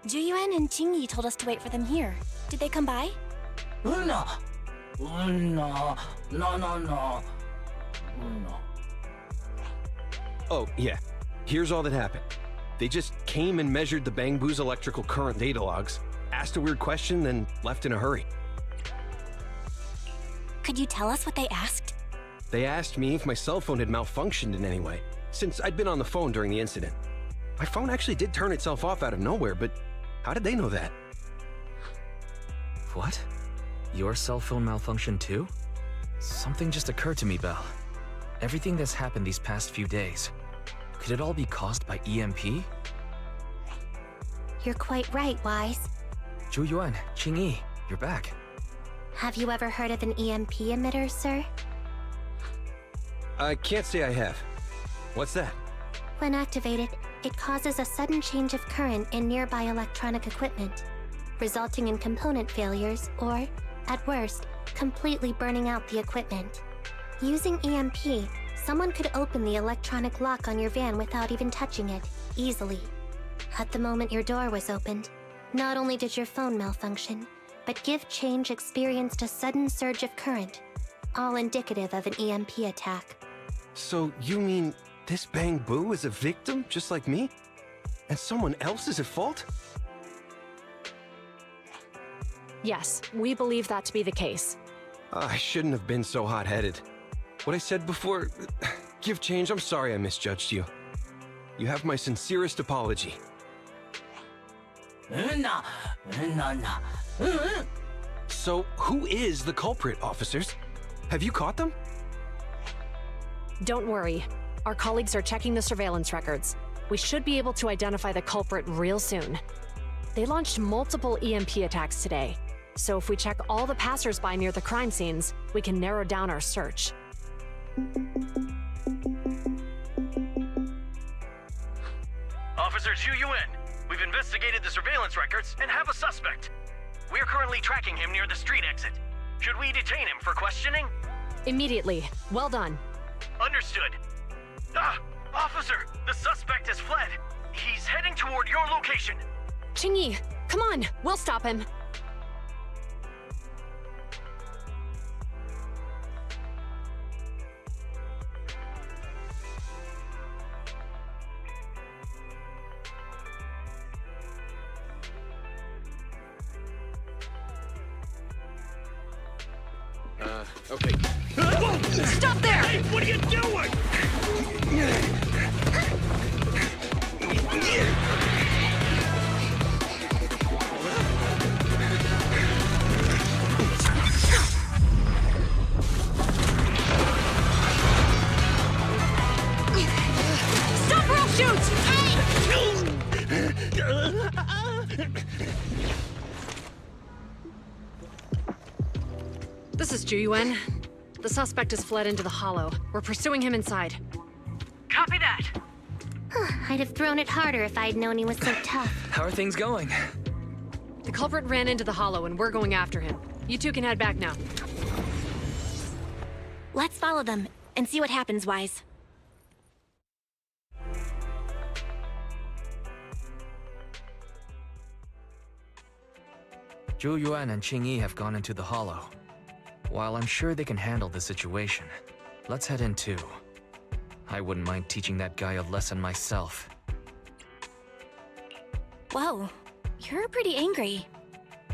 Juyuan and Qingyi told us to wait for them here. Did they come by? Oh, yeah. Here's all that happened. They just came and measured the Bangbu's electrical current data logs, asked a weird question, then left in a hurry. Could you tell us what they asked? They asked me if my cell phone had malfunctioned in any way, since I'd been on the phone during the incident. My phone actually did turn itself off out of nowhere, but how did they know that? What? Your cell phone malfunctioned too? Something just occurred to me, Belle. Everything that's happened these past few days, could it all be caused by EMP? You're quite right, Wise. Juyuan, Qingyi, you're back. Have you ever heard of an EMP emitter, sir? I can't say I have. What's that? When activated, it causes a sudden change of current in nearby electronic equipment, resulting in component failures or, at worst, completely burning out the equipment. Using EMP, someone could open the electronic lock on your van without even touching it, easily. At the moment your door was opened, not only did your phone malfunction, but Give Change experienced a sudden surge of current, all indicative of an EMP attack. So you mean this Bangbu is a victim, just like me? And someone else is at fault? Yes, we believe that to be the case. I shouldn't have been so hot-headed. What I said before... Give Change, I'm sorry I misjudged you. You have my sincerest apology. So, who is the culprit, officers? Have you caught them? Don't worry. Our colleagues are checking the surveillance records. We should be able to identify the culprit real soon. They launched multiple EMP attacks today, so if we check all the passersby near the crime scenes, we can narrow down our search. Officer Zhu Yuan, we've investigated the surveillance records and have a suspect. We are currently tracking him near the street exit. Should we detain him for questioning? Immediately. Well done. Understood. Officer, the suspect has fled. He's heading toward your location. Qingyi, come on, we'll stop him. Okay. Stop there! Hey, what are you doing? Stop or I'll shoot! This is Juyuan. The suspect has fled into the hollow. We're pursuing him inside. Copy that. I'd have thrown it harder if I'd known he was so tough. How are things going? The culprit ran into the hollow and we're going after him. You two can head back now. Let's follow them and see what happens, Wise. Juyuan and Qingyi have gone into the hollow. While I'm sure they can handle the situation, let's head in too. I wouldn't mind teaching that guy a lesson myself. Whoa, you're pretty angry.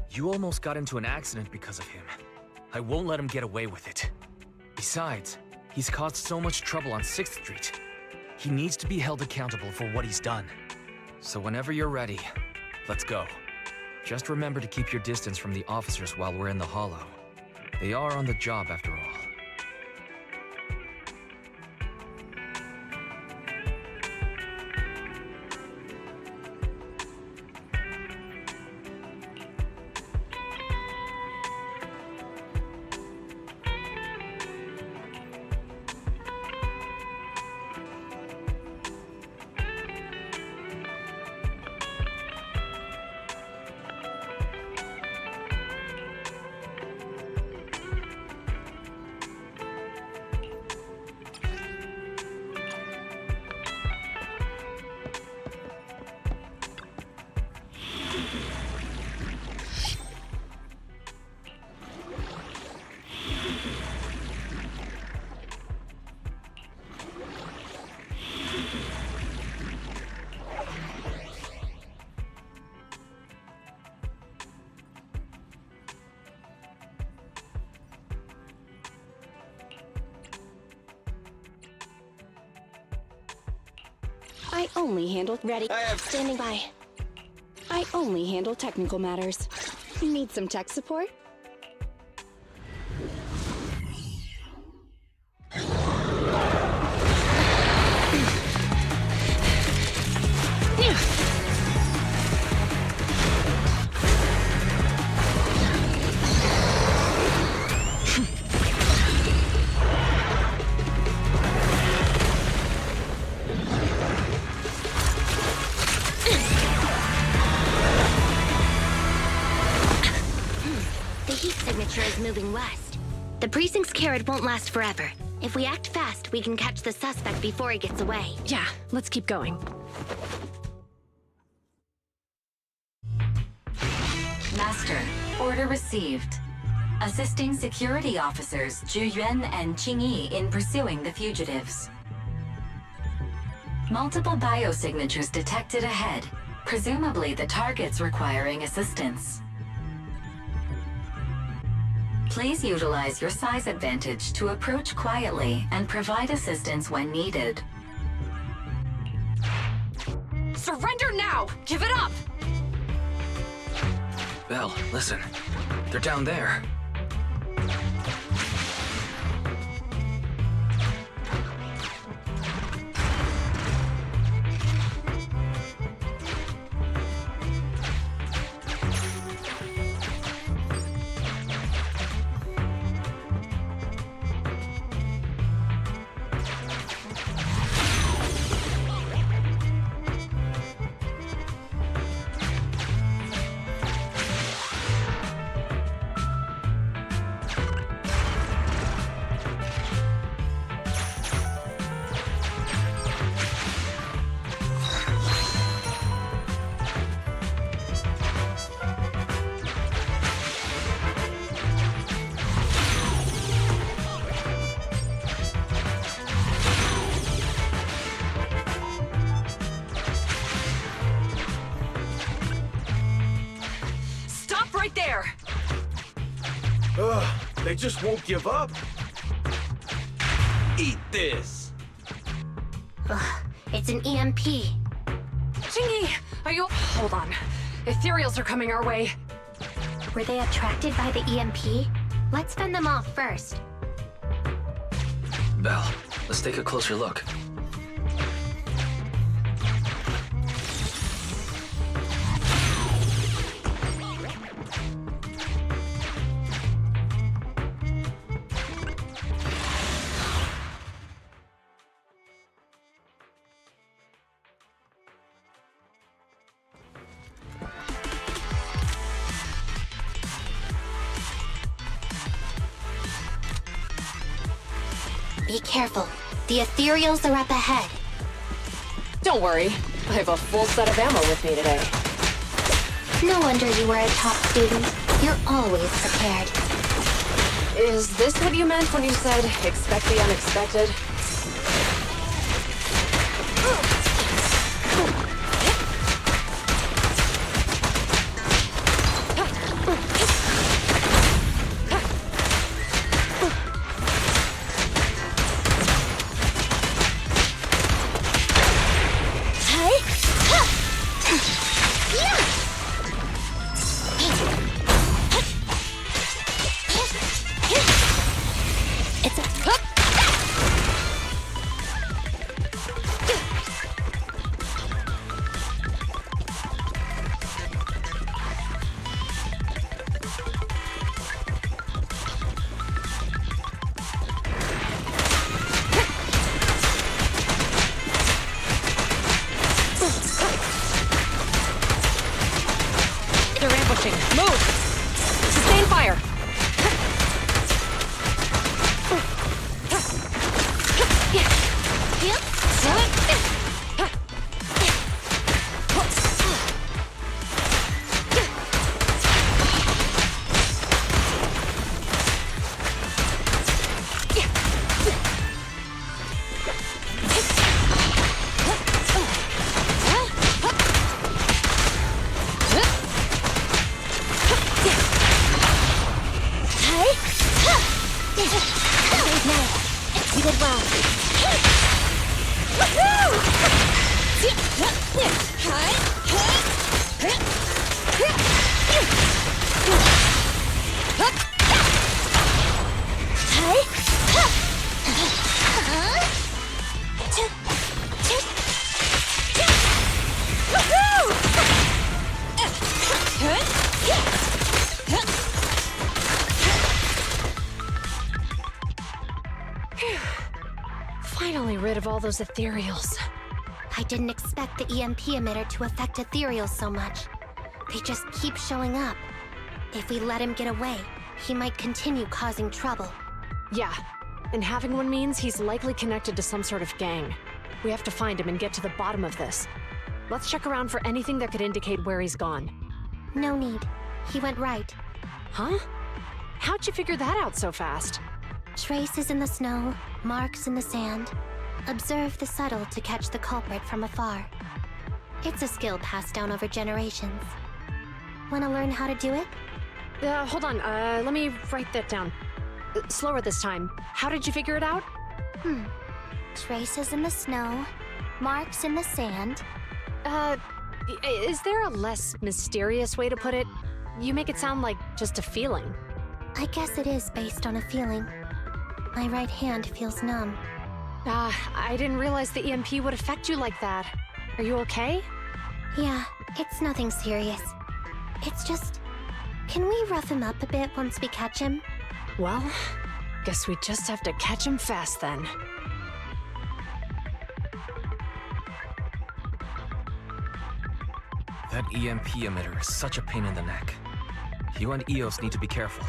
You almost got into an accident because of him. I won't let him get away with it. Besides, he's caused so much trouble on 6th Street. He needs to be held accountable for what he's done. So whenever you're ready, let's go. Just remember to keep your distance from the officers while we're in the hollow. They are on the job after all. I only handle ready. Standing by. I only handle technical matters. Need some tech support? Is moving west. The precinct's carrot won't last forever. If we act fast, we can catch the suspect before he gets away. Yeah, let's keep going. Master, order received. Assisting security officers Zhu Yuan and Qing Yi in pursuing the fugitives. Multiple biosignatures detected ahead, presumably the targets requiring assistance. Please utilize your size advantage to approach quietly and provide assistance when needed. Surrender now! Give it up! Belle, listen. They're down there. There! Ugh, they just won't give up. Eat this! Ugh, it's an EMP. Jingy, are you... Hold on. Ethereals are coming our way. Were they attracted by the EMP? Let's fend them off first. Belle, let's take a closer look. Be careful. The Ethereals are up ahead. Don't worry. I have a full set of ammo with me today. No wonder you were a top student. You're always prepared. Is this what you meant when you said, expect the unexpected? Move! Sustain fire! Finally rid of all those ethereals. I didn't expect the EMP emitter to affect ethereals so much. They just keep showing up. If we let him get away, he might continue causing trouble. Yeah, and having one means he's likely connected to some sort of gang. We have to find him and get to the bottom of this. Let's check around for anything that could indicate where he's gone. No need. He went right. Huh? How'd you figure that out so fast? Traces in the snow, marks in the sand. Observe the subtle to catch the culprit from afar. It's a skill passed down over generations. Want to learn how to do it? Hold on, let me write that down. Slower this time. How did you figure it out? Traces in the snow, marks in the sand. Is there a less mysterious way to put it? You make it sound like just a feeling. I guess it is based on a feeling. My right hand feels numb. I didn't realize the EMP would affect you like that. Are you okay? Yeah, it's nothing serious. It's just... Can we rough him up a bit once we catch him? Well, guess we just have to catch him fast then. That EMP emitter is such a pain in the neck. You and EOS need to be careful.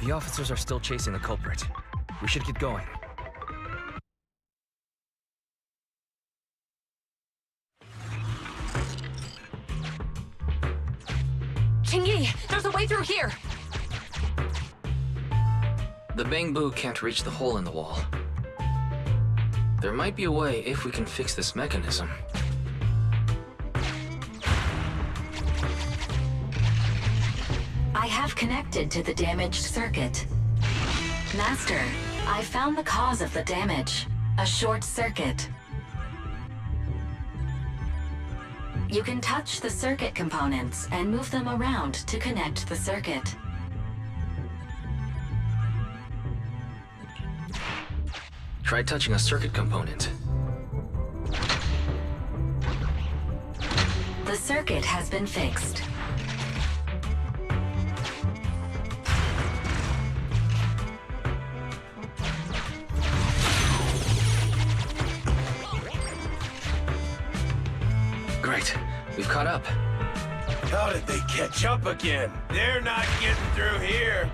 The officers are still chasing the culprit. We should get going. Qingyi, there's a way through here! The Bangbu can't reach the hole in the wall. There might be a way if we can fix this mechanism. I have connected to the damaged circuit. Master, I found the cause of the damage. A short circuit. You can touch the circuit components and move them around to connect the circuit. Try touching a circuit component. The circuit has been fixed. Great. We've caught up. How did they catch up again? They're not getting through here.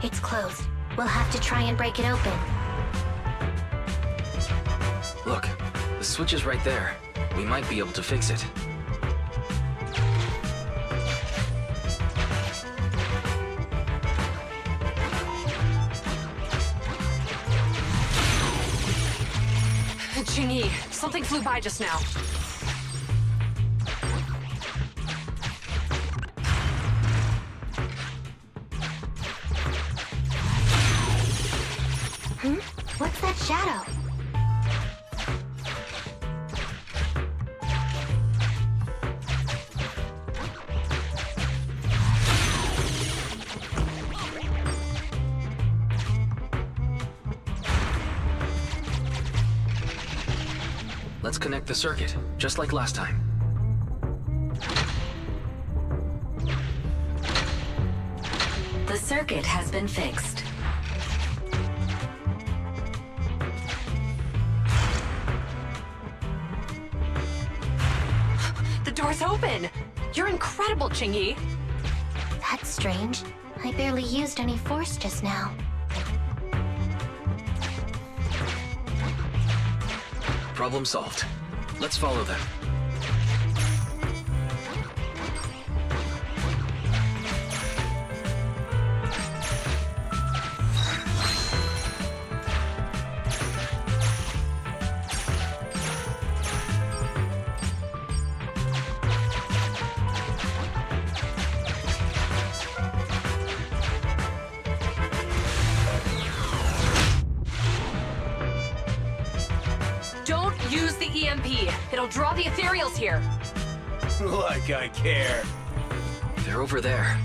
It's closed. We'll have to try and break it open. Look, the switch is right there. We might be able to fix it. Qingyi, something flew by just now. What's that shadow? Let's connect the circuit, just like last time. The circuit has been fixed. The door's open! You're incredible, Qingyi! That's strange. I barely used any force just now. Problem solved. Let's follow them. EMP. It'll draw the ethereals here. Like I care. They're over there.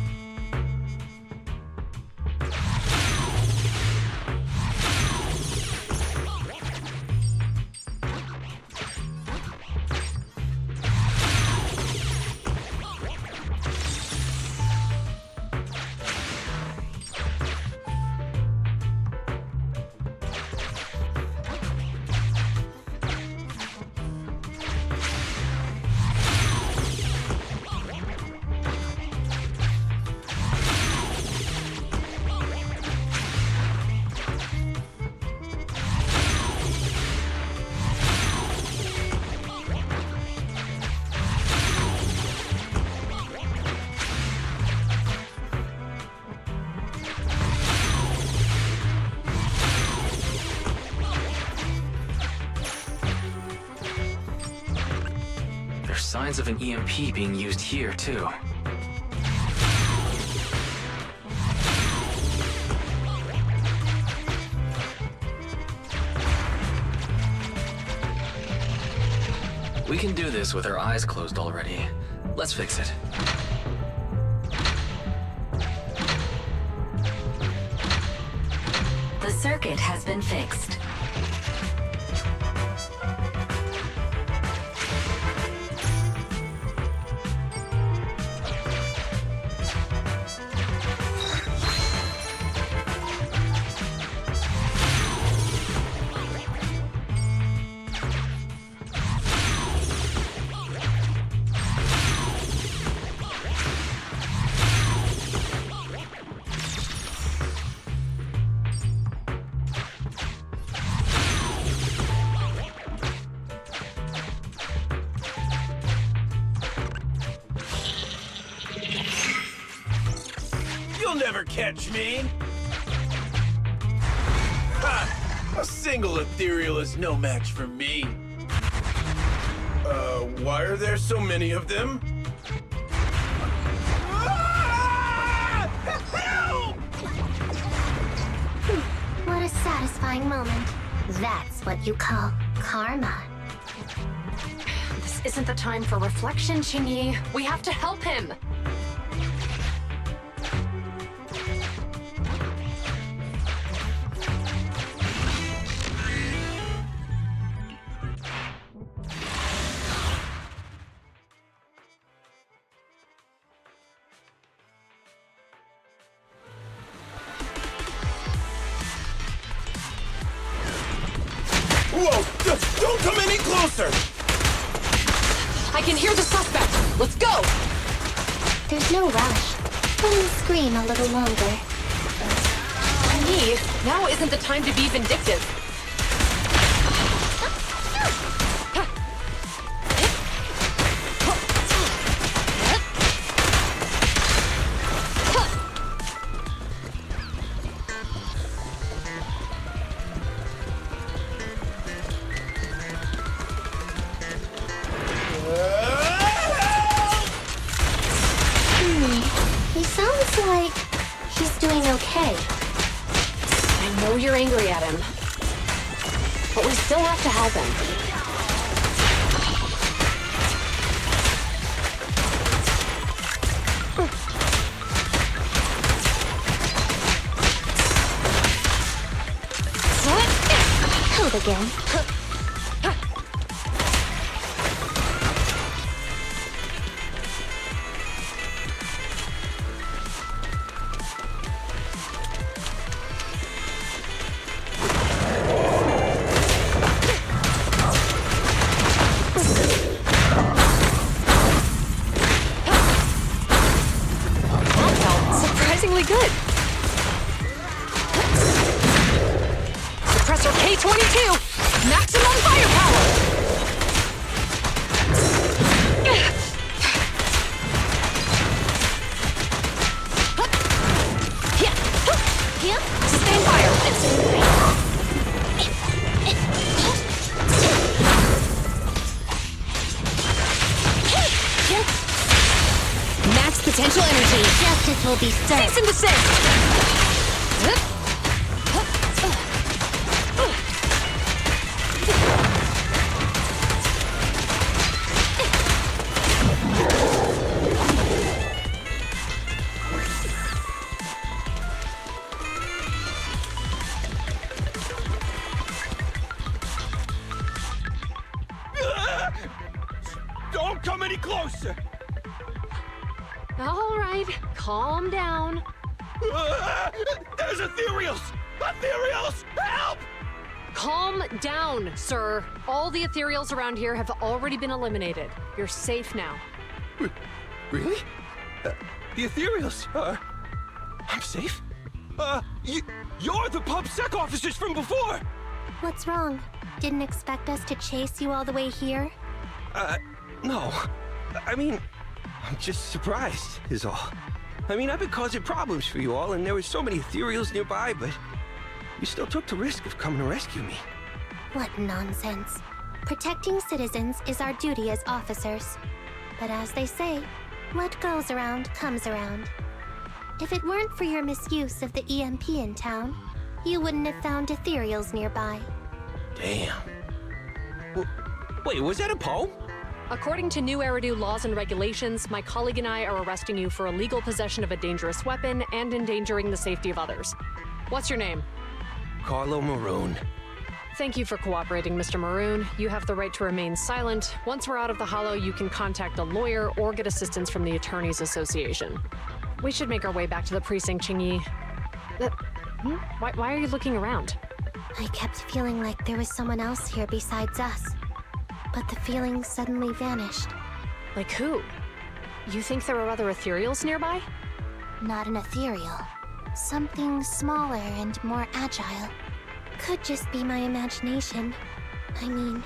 There's signs of an EMP being used here, too. We can do this with our eyes closed already. Let's fix it. The circuit has been fixed. You'll never catch me! Ha! A single ethereal is no match for me. Why are there so many of them? What a satisfying moment. That's what you call karma. This isn't the time for reflection, Qingyi. We have to help him. Whoa! Don't come any closer! I can hear the suspect. Let's go! There's no rush. Let him scream a little longer. Me, now isn't the time to be vindictive. He sounds like he's doing okay. I know you're angry at him, but we still have to help him. Help again. Surprisingly good. Suppressor K-22, maximum firepower. Sustain fire. Max potential energy. Justice will be served. Cease and desist. Don't come any closer! All right, calm down. There's ethereals! Ethereals! Help! Calm down, sir. All the ethereals around here have already been eliminated. You're safe now. Really? The ethereals are... I'm safe? You're the PubSec officers from before! What's wrong? Didn't expect us to chase you all the way here? No. I mean, I'm just surprised, is all. I mean, I've been causing problems for you all, and there were so many ethereals nearby, but you still took the risk of coming to rescue me. What nonsense. Protecting citizens is our duty as officers. But as they say, what goes around comes around. If it weren't for your misuse of the EMP in town, you wouldn't have found ethereals nearby. Damn. Wait, was that a poem? According to New Eridu laws and regulations, my colleague and I are arresting you for illegal possession of a dangerous weapon and endangering the safety of others. What's your name? Carlo Maroon. Thank you for cooperating, Mr. Maroon. You have the right to remain silent. Once we're out of the Hollow, you can contact a lawyer or get assistance from the Attorneys Association. We should make our way back to the precinct, Qingyi. Why are you looking around? I kept feeling like there was someone else here besides us. But the feeling suddenly vanished. Like who? You think there are other ethereals nearby? Not an ethereal. Something smaller and more agile. Could just be my imagination. I mean,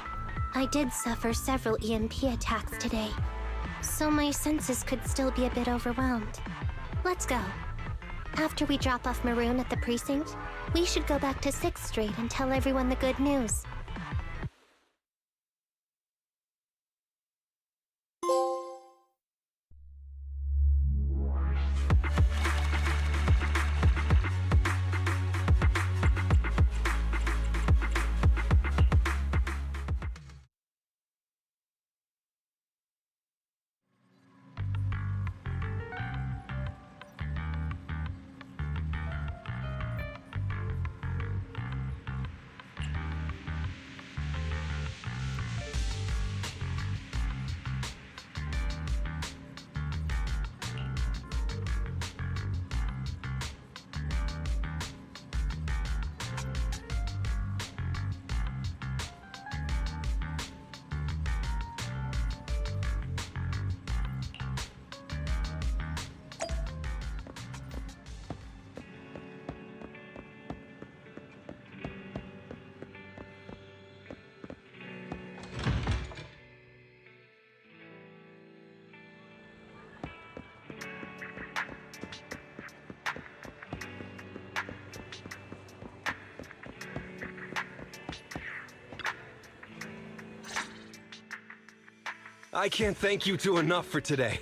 I did suffer several EMP attacks today, so my senses could still be a bit overwhelmed. Let's go. After we drop off Maroon at the precinct, we should go back to 6th Street and tell everyone the good news. I can't thank you two enough for today.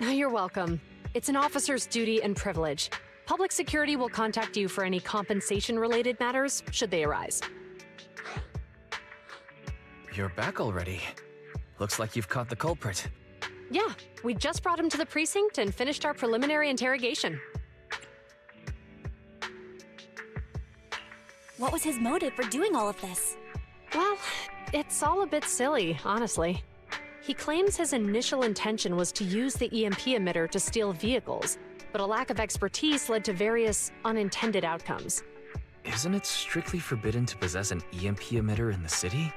You're welcome. It's an officer's duty and privilege. Public security will contact you for any compensation-related matters, should they arise. You're back already. Looks like you've caught the culprit. Yeah, we just brought him to the precinct and finished our preliminary interrogation. What was his motive for doing all of this? Well, it's all a bit silly, honestly. He claims his initial intention was to use the EMP emitter to steal vehicles, but a lack of expertise led to various unintended outcomes. Isn't it strictly forbidden to possess an EMP emitter in the city?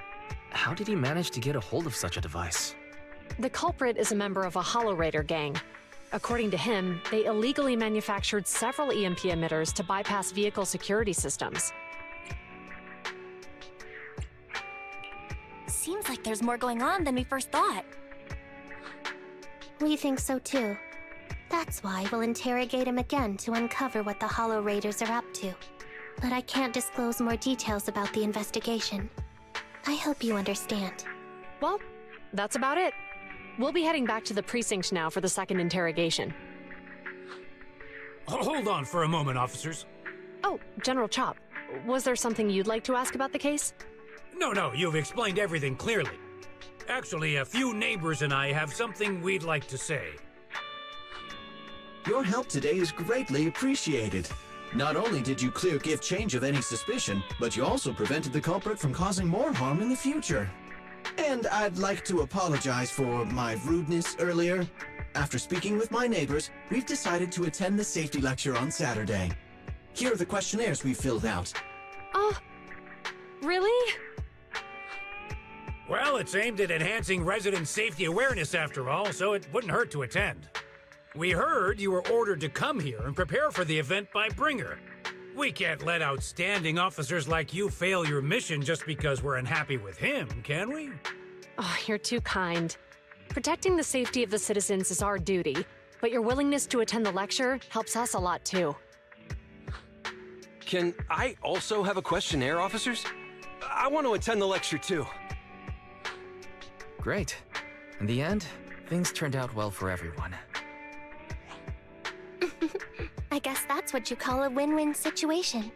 How did he manage to get a hold of such a device? The culprit is a member of a Hollow Raider gang. According to him, they illegally manufactured several EMP emitters to bypass vehicle security systems. Seems like there's more going on than we first thought. We think so too. That's why we'll interrogate him again to uncover what the Hollow Raiders are up to. But I can't disclose more details about the investigation. I hope you understand. Well, that's about it. We'll be heading back to the precinct now for the second interrogation. Hold on for a moment, officers. Oh, General Chop, was there something you'd like to ask about the case? No, you've explained everything clearly. Actually, a few neighbors and I have something we'd like to say. Your help today is greatly appreciated. Not only did you clear Give Change of any suspicion, but you also prevented the culprit from causing more harm in the future. And I'd like to apologize for my rudeness earlier. After speaking with my neighbors, we've decided to attend the safety lecture on Saturday. Here are the questionnaires we filled out. Oh, really? Well, it's aimed at enhancing resident safety awareness after all, so it wouldn't hurt to attend. We heard you were ordered to come here and prepare for the event by Bringer. We can't let outstanding officers like you fail your mission just because we're unhappy with him, can we? Oh, you're too kind. Protecting the safety of the citizens is our duty, but your willingness to attend the lecture helps us a lot too. Can I also have a questionnaire, officers? I want to attend the lecture too. Great. In the end, things turned out well for everyone. I guess that's what you call a win-win situation.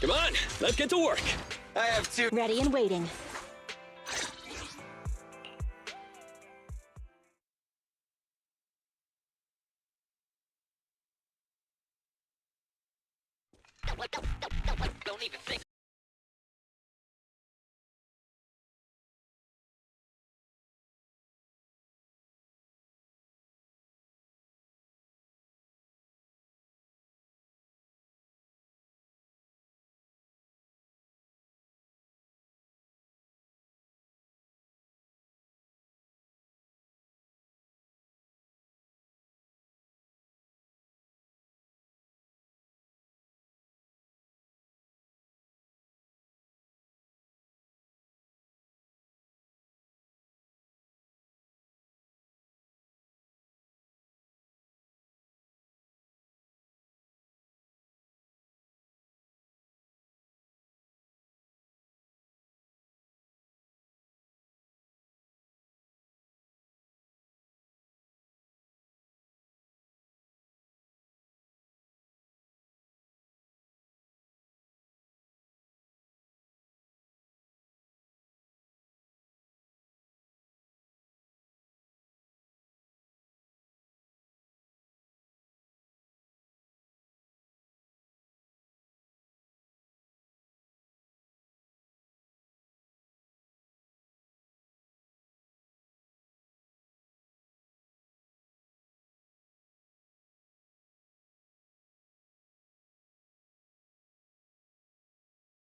Come on, let's get to work. I have two. Ready and waiting. Don't even think.